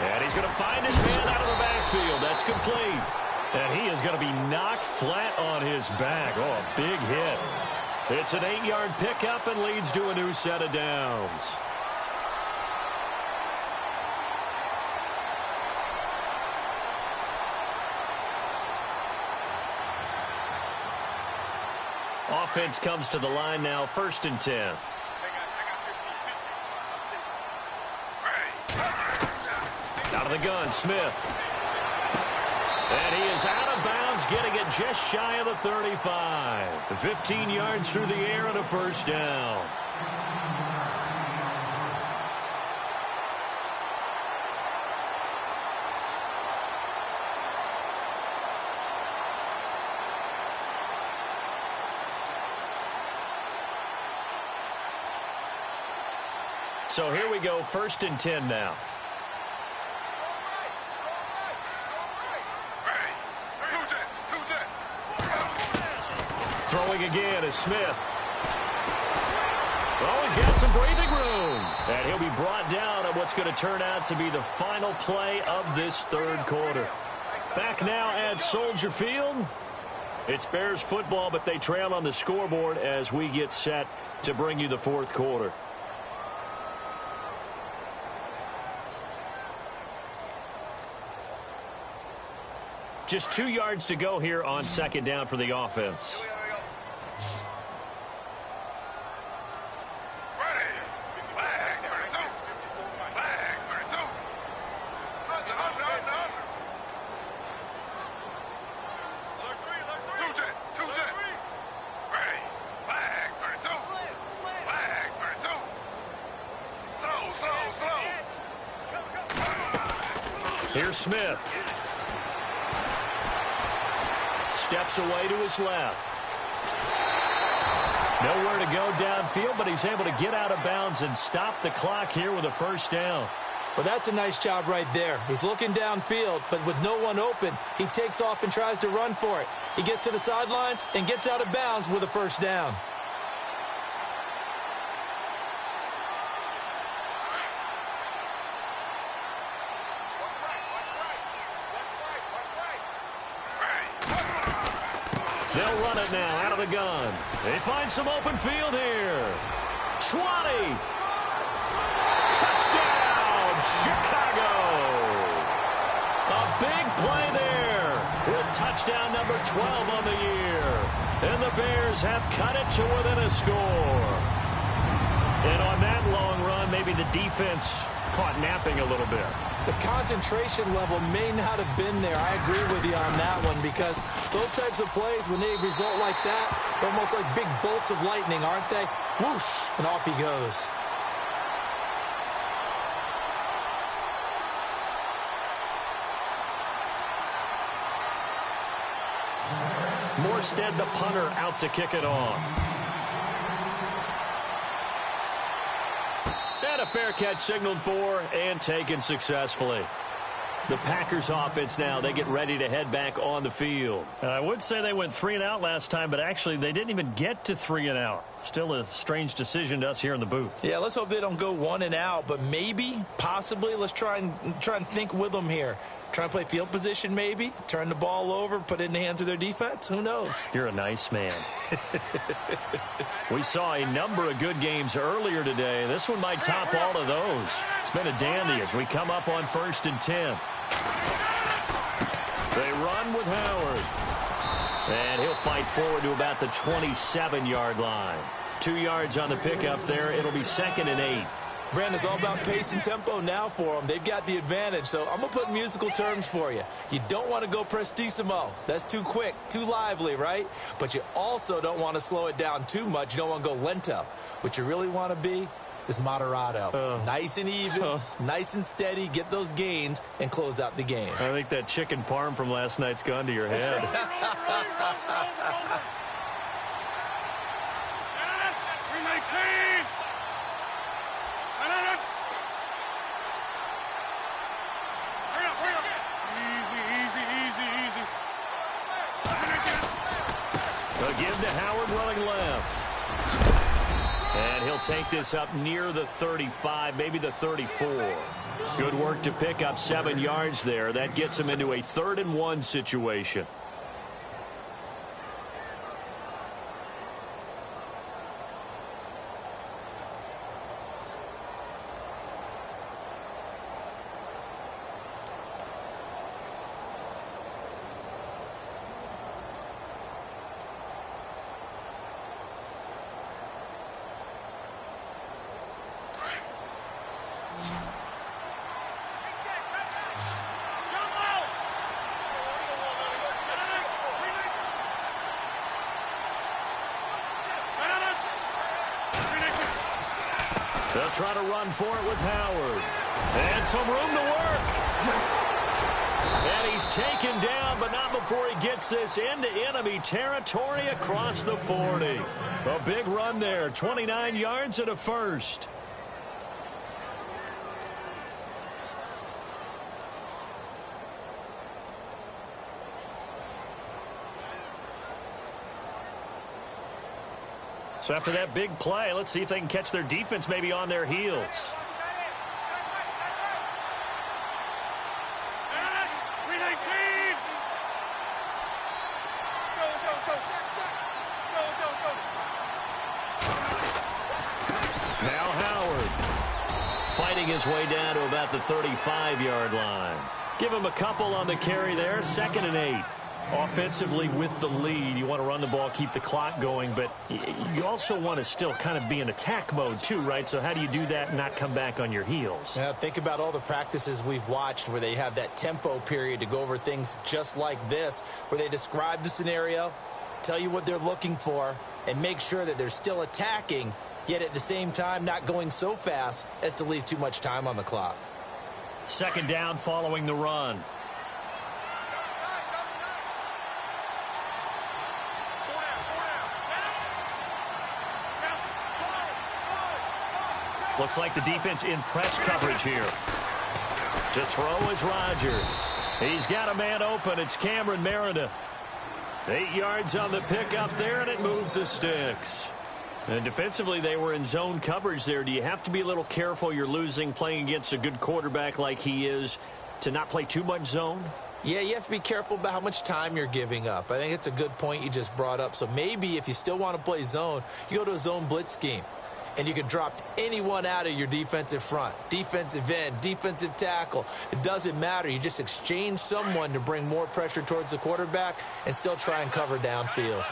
And he's going to find his man out of the backfield. That's complete. And he is going to be knocked flat on his back. Oh, a big hit. It's an 8-yard pickup and leads to a new set of downs. Offense comes to the line now, 1st and 10. Out of the gun, Smith. And he is out of bounds, getting it just shy of the 35. 15 yards through the air and a first down. So here we go, 1st and 10 now. Throwing again is Smith. Oh, he's got some breathing room. And he'll be brought down at what's going to turn out to be the final play of this 3rd quarter. Back now at Soldier Field. It's Bears football, but they trail on the scoreboard as we get set to bring you the 4th quarter. Just 2 yards to go here on 2nd down for the offense. Here's Smith. Steps away to his left. Nowhere to go downfield, but he's able to get out of bounds and stop the clock here with a 1st down. Well, that's a nice job right there. He's looking downfield, but with no one open, he takes off and tries to run for it. He gets to the sidelines and gets out of bounds with a 1st down. They'll run it now out of the gun. They find some open field here. 20. Touchdown, Chicago. A big play there with touchdown number 12 on the year. And the Bears have cut it to within a score. And on that long run, maybe the defense caught napping a little bit. The concentration level may not have been there. I agree with you on that one because those types of plays, when they result like that, they're almost like big bolts of lightning, aren't they? Whoosh, and off he goes. Morstead, the punter, out to kick it off. And a fair catch signaled for and taken successfully. The Packers offense now, they get ready to head back on the field. And I would say they went 3 and out last time, but actually they didn't even get to 3 and out. Still a strange decision to us here in the booth. Yeah, let's hope they don't go 1 and out, but maybe, possibly, let's try and think with them here. Try and play field position maybe, turn the ball over, put it in the hands of their defense. Who knows? You're a nice man. We saw a number of good games earlier today. This one might top all of those. It's been a dandy as we come up on 1st and 10. They run with Howard. And he'll fight forward to about the 27-yard line. 2 yards on the pickup there. It'll be 2nd and 8. Brandon, it's all about pace and tempo now for them. They've got the advantage, so I'm going to put musical terms for you. You don't want to go prestissimo. That's too quick, too lively, right? But you also don't want to slow it down too much. You don't want to go lento. What you really want to be is moderato. Nice and even, nice and steady, get those gains, and close out the game. I think that chicken parm from last night's gone to your head. Give to Howard running left. And he'll take this up near the 35, maybe the 34. Good work to pick up 7 yards there. That gets him into a 3rd and 1 situation. They'll try to run for it with Howard. And some room to work. And he's taken down, but not before he gets this into enemy territory across the 40. A big run there, 29 yards and a first. So after that big play, let's see if they can catch their defense maybe on their heels. Now Howard fighting his way down to about the 35-yard line. Give him a couple on the carry there, 2nd and 8. Offensively with the lead, you want to run the ball, keep the clock going, but you also want to still kind of be in attack mode too, right? So how do you do that and not come back on your heels? Yeah, think about all the practices we've watched where they have that tempo period to go over things just like this, where they describe the scenario, tell you what they're looking for, and make sure that they're still attacking, yet at the same time not going so fast as to leave too much time on the clock. 2nd down following the run. Looks like the defense in press coverage here. To throw is Rodgers. He's got a man open. It's Cameron Meredith. 8 yards on the pickup there, and it moves the sticks. And defensively, they were in zone coverage there. Do you have to be a little careful? You're losing, playing against a good quarterback like he is, to not play too much zone? Yeah, you have to be careful about how much time you're giving up. I think it's a good point you just brought up. So maybe if you still want to play zone, you go to a zone blitz scheme. And you can drop anyone out of your defensive front, defensive end, defensive tackle. It doesn't matter. You just exchange someone to bring more pressure towards the quarterback and still try and cover downfield.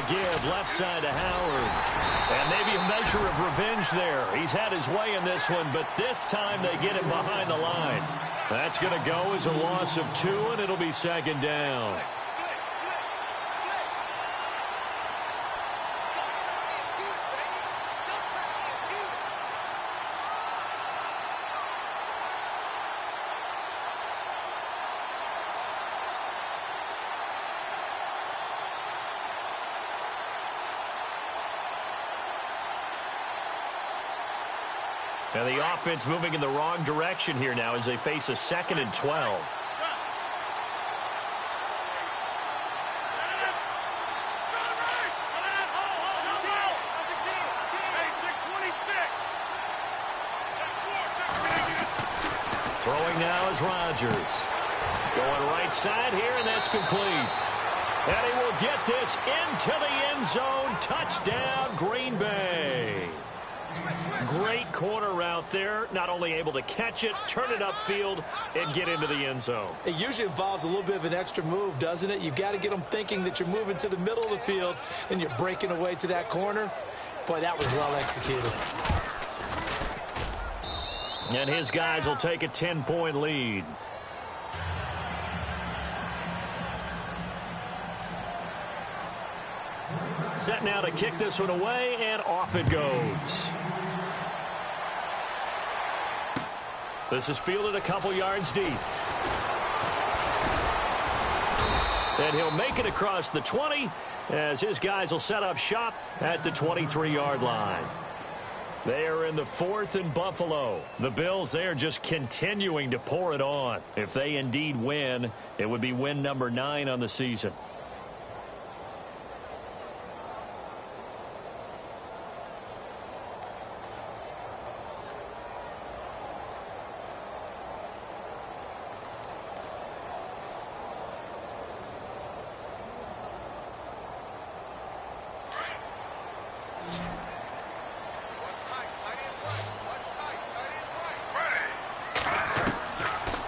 Give left side to Howard. And maybe a measure of revenge there. He's had his way in this one, but this time they get him behind the line. That's going to go as a loss of 2, and it'll be 2nd down. And the offense moving in the wrong direction here now as they face a 2nd and 12. Throwing now is Rodgers. Going right side here, and that's complete. And he will get this into the end zone. Touchdown, Green Bay. Great corner route there. Not only able to catch it, turn it upfield, and get into the end zone. It usually involves a little bit of an extra move, doesn't it? You've got to get them thinking that you're moving to the middle of the field and you're breaking away to that corner. Boy, that was well executed. And his guys will take a 10-point lead. Set now to kick this one away, and off it goes. This is fielded a couple yards deep. And he'll make it across the 20 as his guys will set up shop at the 23-yard line. They are in the 4th and Buffalo. The Bills, they are just continuing to pour it on. If they indeed win, it would be win number 9 on the season.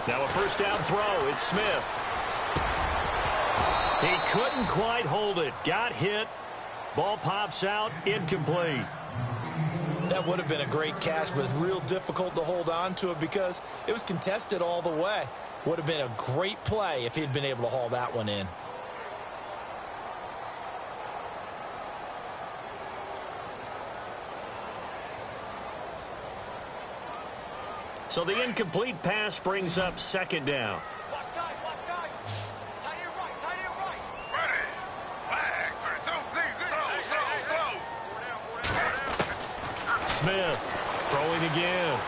Now a first down throw. It's Smith. He couldn't quite hold it. Got hit. Ball pops out. Incomplete. That would have been a great catch, but it's real difficult to hold on to it because it was contested all the way. Would have been a great play if he'd been able to haul that one in. So the incomplete pass brings up 2nd down. Smith throwing again.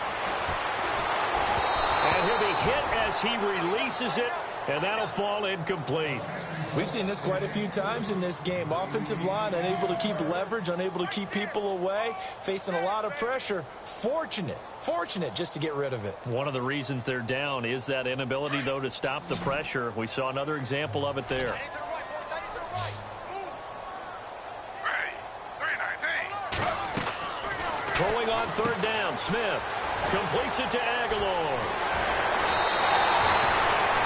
And he'll be hit as he releases it, and that'll fall incomplete. We've seen this quite a few times in this game. Offensive line unable to keep leverage, unable to keep people away, facing a lot of pressure. Fortunate just to get rid of it. One of the reasons they're down is that inability, though, to stop the pressure. We saw another example of it there. Throwing on third down, Smith completes it to Aguilar.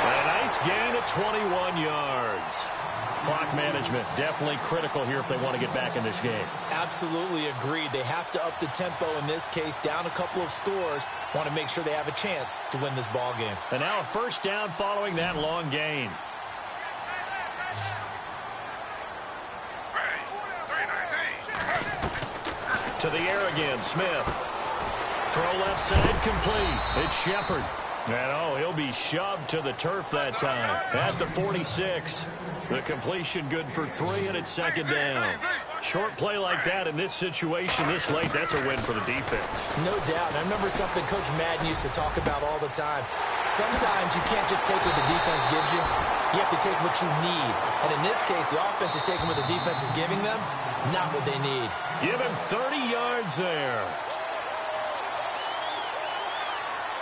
A nice gain of 21 yards. Clock management definitely critical here if they want to get back in this game. Absolutely agreed. They have to up the tempo in this case, down a couple of scores. Want to make sure they have a chance to win this ball game. And now a first down following that long gain. To the air again, Smith. Throw left side complete. It's Shepard. And oh, he'll be shoved to the turf that time. At the 46. The completion good for 3, and it's second down. Short play like that in this situation this late, that's a win for the defense. No doubt. And I remember something Coach Madden used to talk about all the time. Sometimes you can't just take what the defense gives you. You have to take what you need. And in this case, the offense is taking what the defense is giving them, not what they need. Give him 30 yards there.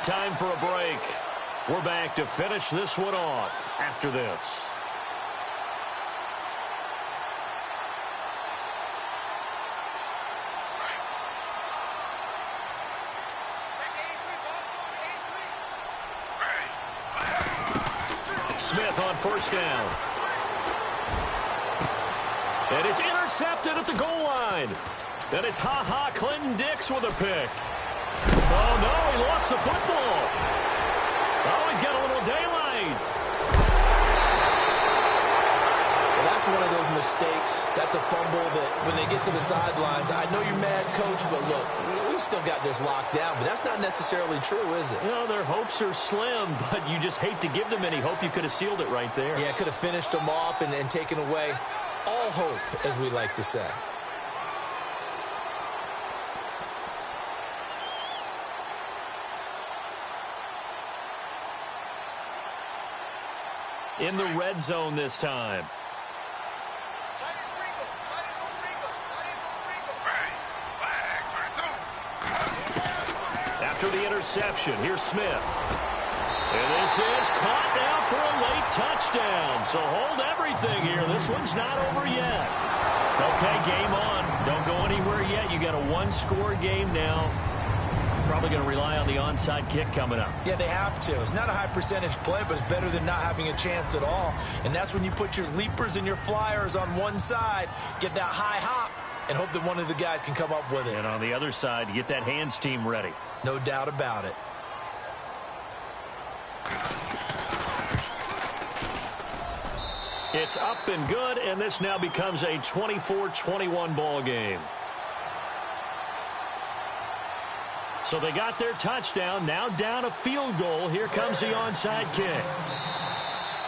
Time for a break. We're back to finish this one off after this. Smith on first down. And it's intercepted at the goal line. And it's Clinton Dix with a pick. Oh, no, he lost the football. Oh, he's got a little daylight. Well, that's one of those mistakes. That's a fumble that when they get to the sidelines, I know you're mad, Coach, but look, we've still got this locked down. But that's not necessarily true, is it? Well, their hopes are slim, but you just hate to give them any hope. You could have sealed it right there. Yeah, could have finished them off and taken away all hope, as we like to say. In the red zone this time. After the interception, here's Smith. And this is caught now for a late touchdown. So hold everything here. This one's not over yet. Okay, game on. Don't go anywhere yet. You got a one-score game now. Probably going to rely on the onside kick coming up. Yeah, they have to. It's not a high percentage play, but it's better than not having a chance at all. And that's when you put your leapers and your flyers on one side, get that high hop, and hope that one of the guys can come up with it. And on the other side, you get that hands team ready. No doubt about it. It's up and good, and this now becomes a 24-21 ball game. So they got their touchdown, now down a field goal. Here comes the onside kick.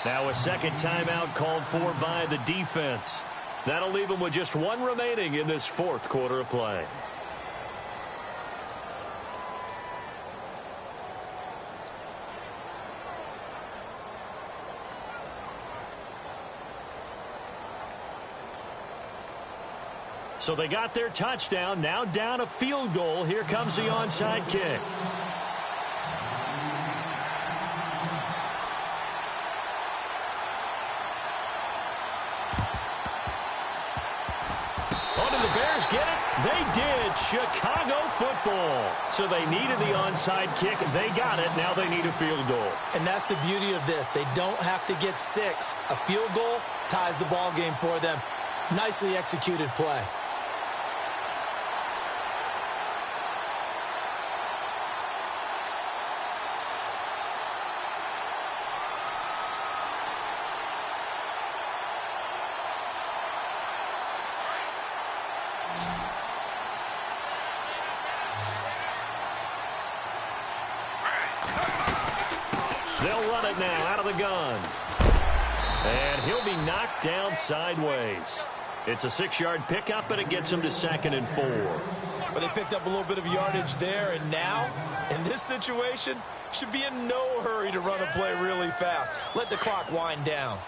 Now a second timeout called for by the defense. That'll leave them with just one remaining in this fourth quarter of play. So they got their touchdown, now down a field goal. Here comes the onside kick. Oh, did the Bears get it? They did. Chicago football. So they needed the onside kick. They got it. Now they need a field goal. And that's the beauty of this. They don't have to get 6. A field goal ties the ball game for them. Nicely executed play. They'll run it now out of the gun. And he'll be knocked down sideways. It's a 6-yard pickup, and it gets them to 2nd and 4. But they picked up a little bit of yardage there, and now, in this situation, should be in no hurry to run a play really fast. Let the clock wind down.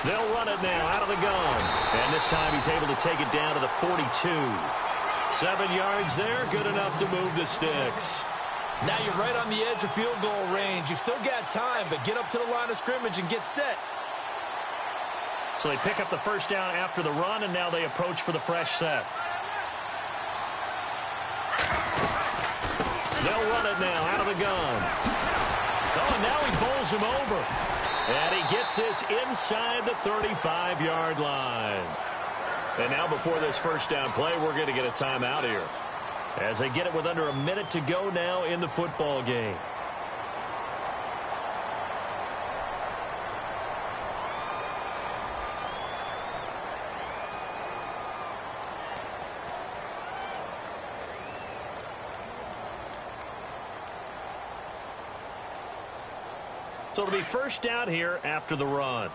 They'll run it now out of the gun. And this time he's able to take it down to the 42. 7 yards there, good enough to move the sticks. Now you're right on the edge of field goal range. You've still got time, but get up to the line of scrimmage and get set. So they pick up the first down after the run, and now they approach for the fresh set. They'll run it now out of the gun. Oh, and now he bowls him over. And he gets this inside the 35-yard line. And now before this first down play, we're going to get a timeout here, as they get it with under a minute to go now in the football game. So it'll be first down here after the run.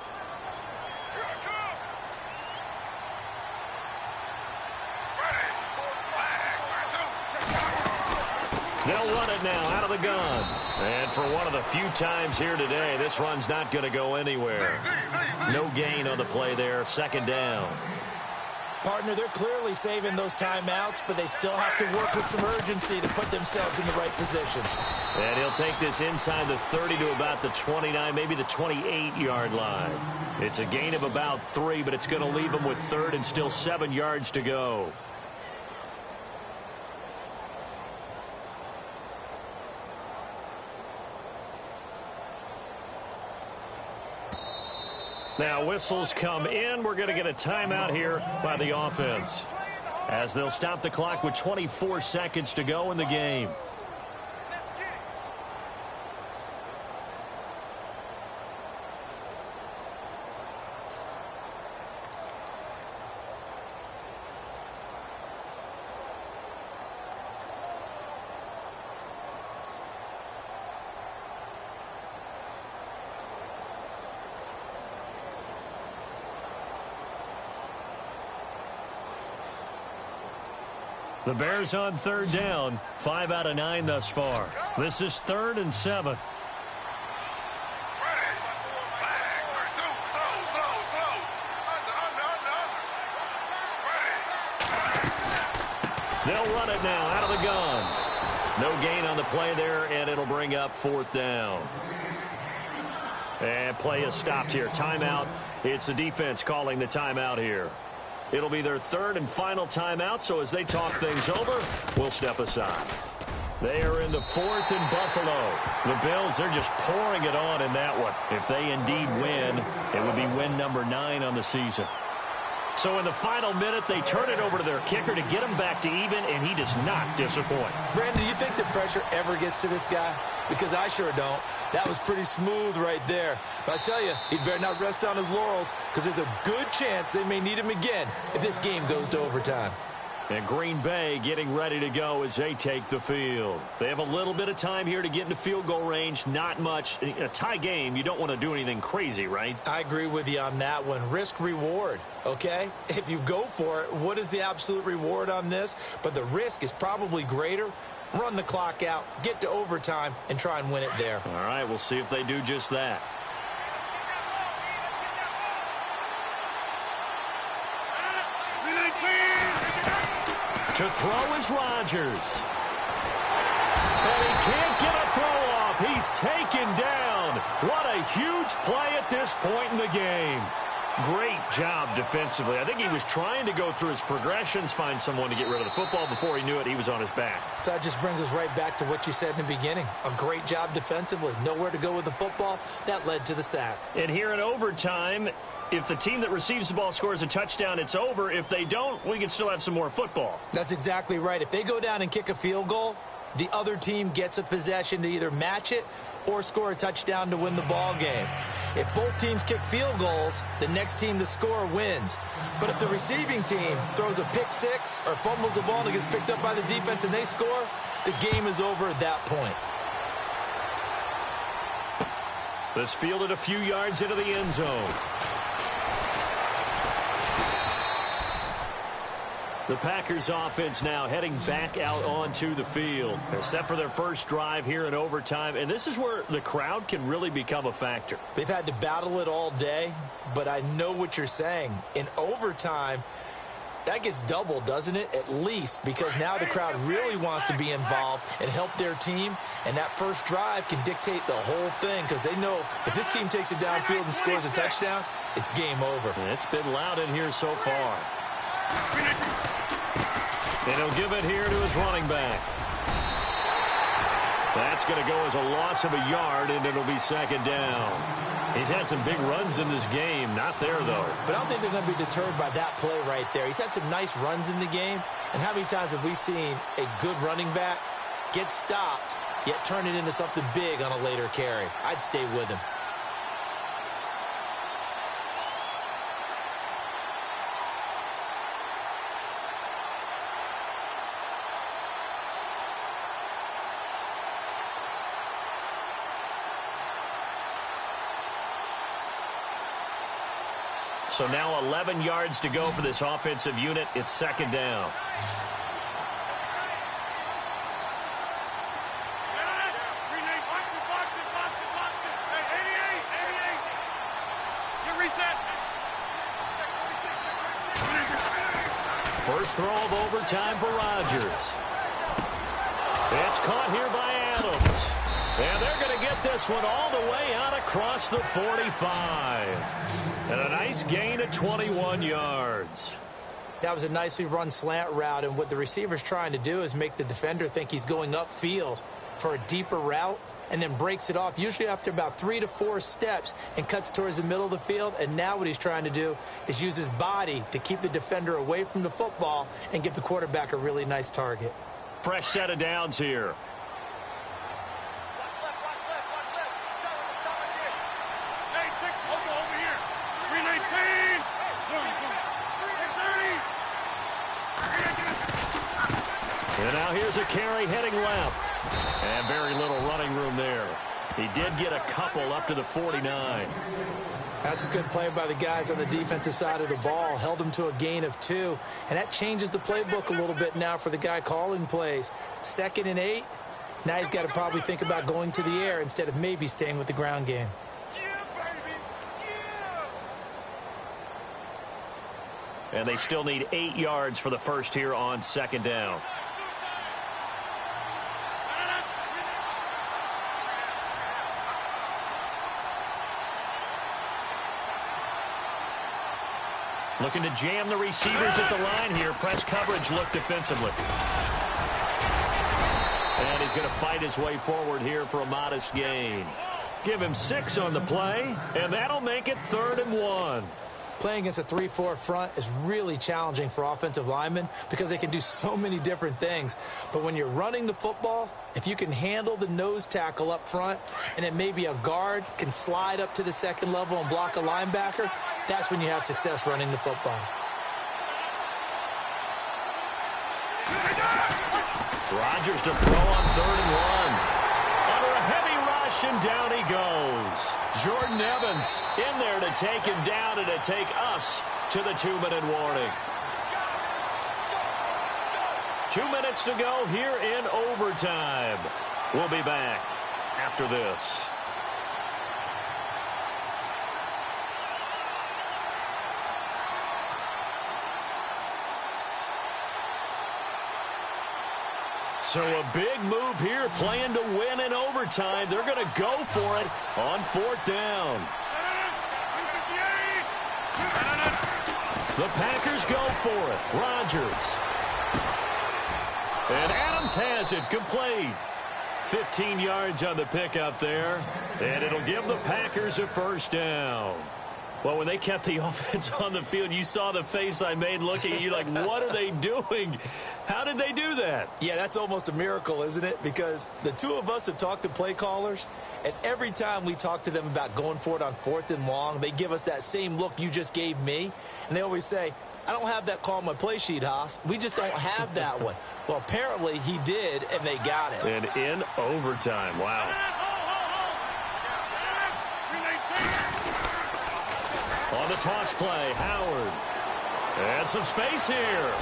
They'll run it now out of the gun. And for one of the few times here today, this run's not going to go anywhere. No gain on the play there, 2nd down. Partner, they're clearly saving those timeouts, but they still have to work with some urgency to put themselves in the right position. And he'll take this inside the 30 to about the 29, maybe the 28-yard line. It's a gain of about 3, but it's going to leave them with 3rd and still 7 yards to go. Now whistles come in. We're going to get a timeout here by the offense, as they'll stop the clock with 24 seconds to go in the game. The Bears on 3rd down, 5 out of 9 thus far. This is 3rd and 7. They'll run it now out of the gun. No gain on the play there, and it'll bring up 4th down. And play is stopped here. Timeout. It's the defense calling the timeout here. It'll be their 3rd and final timeout, so as they talk things over, we'll step aside. They are in the 4th in Buffalo. The Bills, they're just pouring it on in that one. If they indeed win, it would be win number 9 on the season. So in the final minute, they turn it over to their kicker to get him back to even, and he does not disappoint. Brandon, do you think the pressure ever gets to this guy? Because I sure don't. That was pretty smooth right there. But I tell you, he better not rest on his laurels, because there's a good chance they may need him again if this game goes to overtime. And Green Bay getting ready to go as they take the field. They have a little bit of time here to get into field goal range. Not much. In a tie game, you don't want to do anything crazy, right? I agree with you on that one. Risk reward, okay? If you go for it, what is the absolute reward on this? But the risk is probably greater. Run the clock out, get to overtime, and try and win it there. All right, we'll see if they do just that. To throw is Rodgers. And he can't get a throw off. He's taken down. What a huge play at this point in the game. Great job defensively. I think he was trying to go through his progressions, find someone to get rid of the football. Before he knew it, he was on his back. So that just brings us right back to what you said in the beginning. A great job defensively. Nowhere to go with the football. That led to the sack. And here in overtime, if the team that receives the ball scores a touchdown, it's over. If they don't, we can still have some more football. That's exactly right. If they go down and kick a field goal, the other team gets a possession to either match it or score a touchdown to win the ball game. If both teams kick field goals, the next team to score wins. But if the receiving team throws a pick six or fumbles the ball and it gets picked up by the defense and they score, the game is over at that point. This fielded a few yards into the end zone. The Packers offense now heading back out onto the field. Except for their first drive here in overtime. And this is where the crowd can really become a factor. They've had to battle it all day, but I know what you're saying. In overtime, that gets doubled, doesn't it? At least, because now the crowd really wants to be involved and help their team. And that first drive can dictate the whole thing because they know if this team takes it downfield and scores a touchdown, it's game over. And it's been loud in here so far. And he'll give it here to his running back. That's going to go as a loss of a yard, and it'll be second down. He's had some big runs in this game. Not there, though. But I don't think they're going to be deterred by that play right there. He's had some nice runs in the game. And how many times have we seen a good running back get stopped, yet turn it into something big on a later carry? I'd stay with him. So now 11 yards to go for this offensive unit. It's second down. First throw of overtime for Rodgers. It's caught here by Adams. And they're going to get this one all the way out across the 45. And a nice gain of 21 yards. That was a nicely run slant route, and what the receiver's trying to do is make the defender think he's going upfield for a deeper route and then breaks it off, usually after about 3 to 4 steps, and cuts towards the middle of the field. And now what he's trying to do is use his body to keep the defender away from the football and give the quarterback a really nice target. Fresh set of downs here. And now here's a carry heading left. And very little running room there. He did get a couple up to the 49. That's a good play by the guys on the defensive side of the ball. Held him to a gain of 2. And that changes the playbook a little bit now for the guy calling plays. 2nd and 8. Now he's got to probably think about going to the air instead of maybe staying with the ground game. And they still need 8 yards for the first here on second down. Looking to jam the receivers at the line here. Press coverage look defensively. And he's going to fight his way forward here for a modest gain. Give him 6 on the play, and that'll make it 3rd and 1. Playing against a 3-4 front is really challenging for offensive linemen because they can do so many different things. But when you're running the football, if you can handle the nose tackle up front and then maybe a guard can slide up to the second level and block a linebacker, that's when you have success running the football. Rodgers to throw on 3rd and 1. Under a heavy rush, and down he goes. Jordan Evans in there to take him down and to take us to the 2-minute warning. 2 minutes to go here in overtime. We'll be back after this. So a big move here, playing to win in overtime. They're going to go for it on 4th down. The Packers go for it. Rodgers. And Adams has it, complete. 15 yards on the pickup there. And it'll give the Packers a 1st down. Well, when they kept the offense on the field, you saw the face I made looking at you like, what are they doing? How did they do that? Yeah, that's almost a miracle, isn't it? Because the two of us have talked to play callers, and every time we talk to them about going for it on 4th and long, they give us that same look you just gave me. And they always say, I don't have that call on my play sheet, Haas. We just don't have that one. Well, apparently he did, and they got it. And in overtime, wow. On the toss play, Howard. And some space here.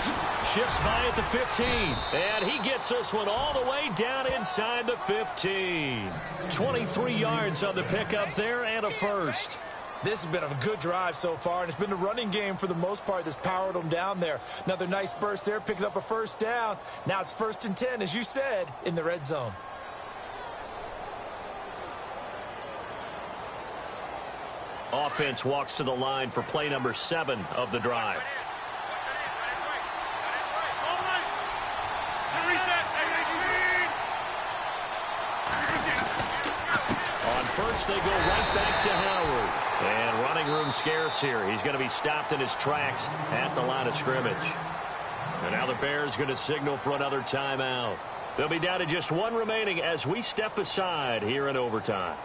Shifts by at the 15. And he gets this one all the way down inside the 15. 23 yards on the pickup there and a first. This has been a good drive so far, and it's been the running game for the most part that's powered them down there. Another nice burst there, picking up a first down. Now it's 1st and 10, as you said, in the red zone. Offense walks to the line for play number 7 of the drive. On first, they go right back to Howard. And running room scarce here. He's going to be stopped in his tracks at the line of scrimmage. And now the Bears going to signal for another timeout. They'll be down to just one remaining as we step aside here in overtime.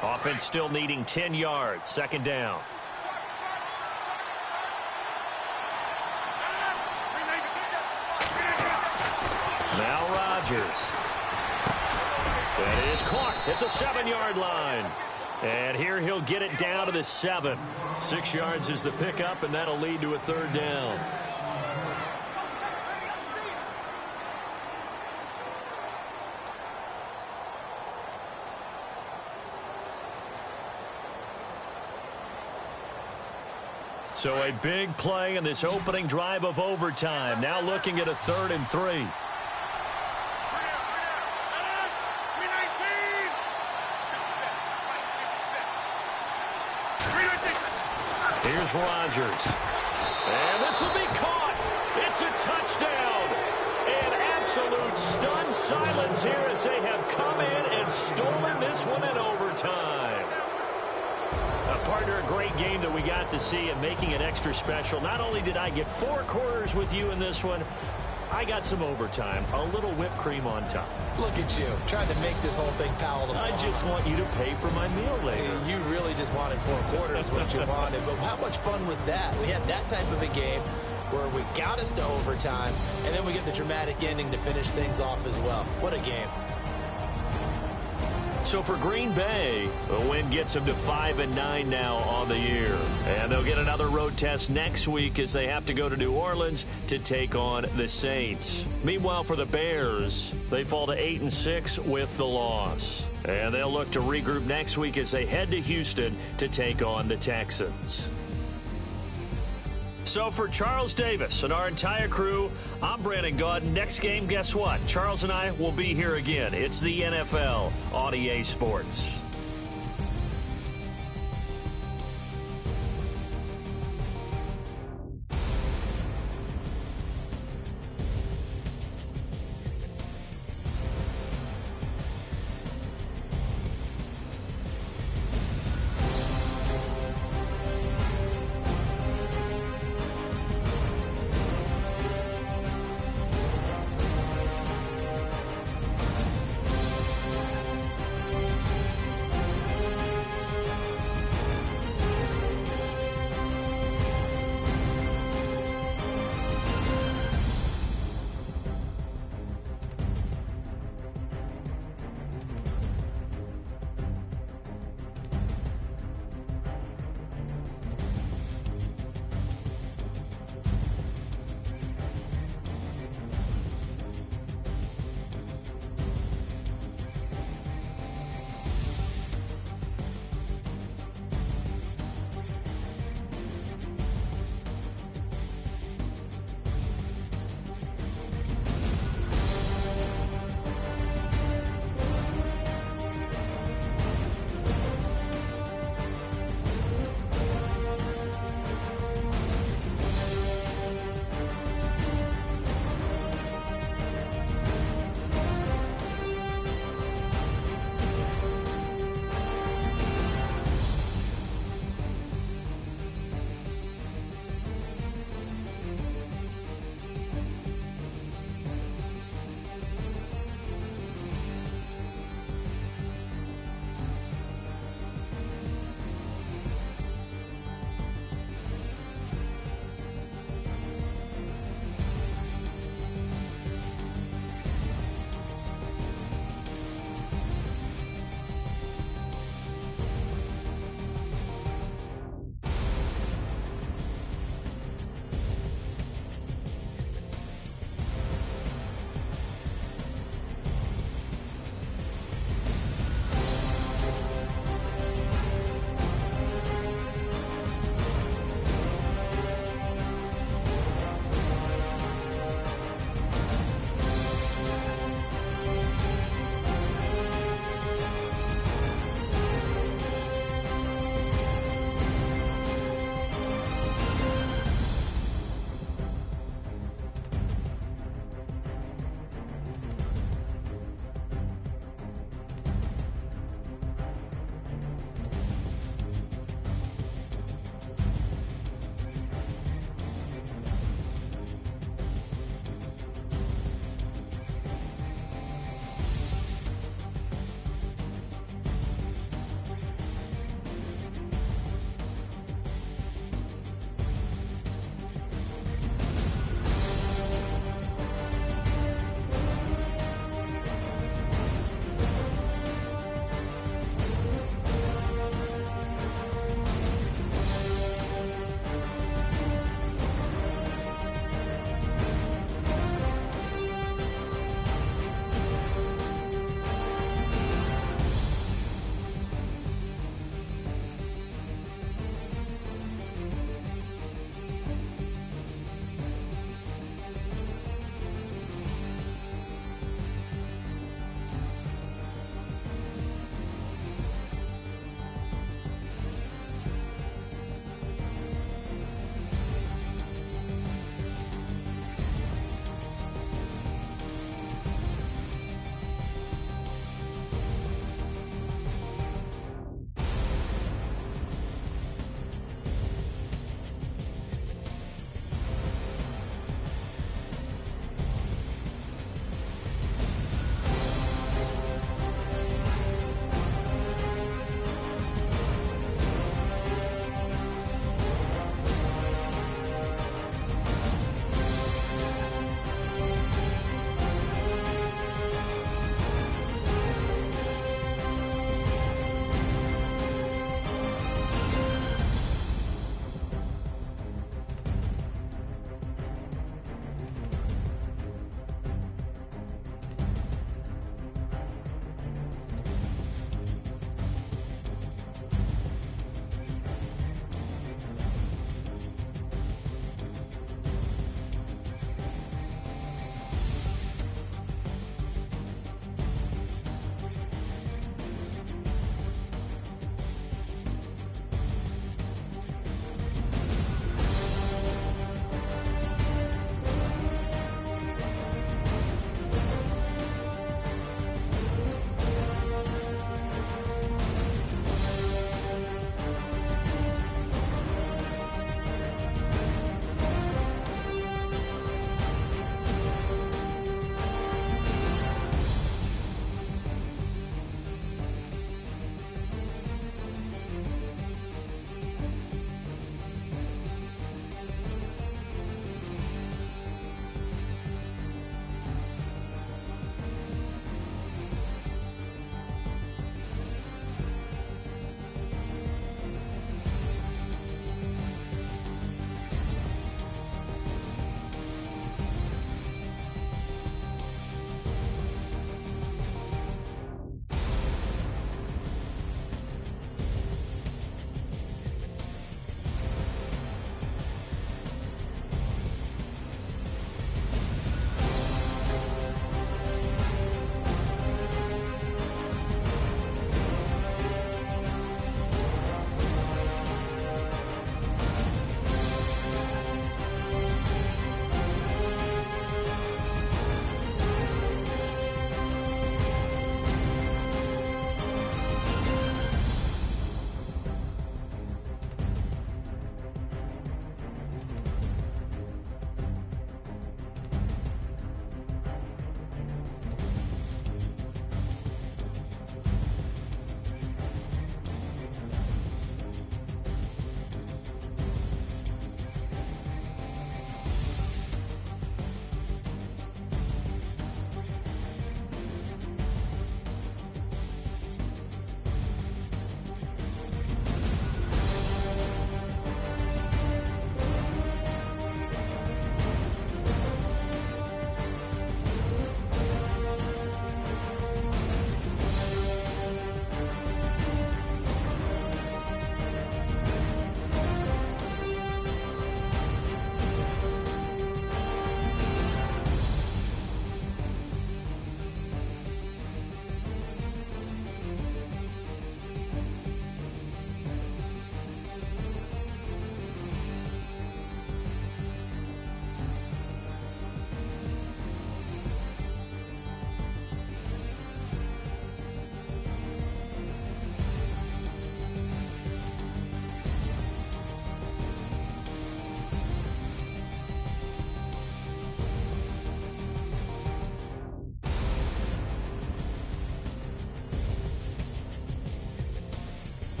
Offense still needing 10 yards. 2nd down. Now Rodgers. That is caught at the 7-yard line. And here he'll get it down to the 7. 6 yards is the pickup, and that'll lead to a 3rd down. So a big play in this opening drive of overtime. Now looking at a 3rd and 3. Here's Rodgers. And this will be caught. It's a touchdown. And absolute stunned silence here as they have come in and stolen this one in overtime. Partner, a great game that we got to see and making it extra special. Not only did I get 4 quarters with you in this one, I got some overtime, a little whipped cream on top. Look at you, trying to make this whole thing palatable. I just want you to pay for my meal later. You really just wanted 4 quarters, what you wanted. But how much fun was that? We had that type of a game where we got us to overtime, and then we get the dramatic ending to finish things off as well. What a game. So for Green Bay, the win gets them to 5-9 now on the year. And they'll get another road test next week as they have to go to New Orleans to take on the Saints. Meanwhile, for the Bears, they fall to 8-6 with the loss. And they'll look to regroup next week as they head to Houston to take on the Texans. So for Charles Davis and our entire crew, I'm Brandon Gaudin. Next game, guess what? Charles and I will be here again. It's the NFL on EA Sports.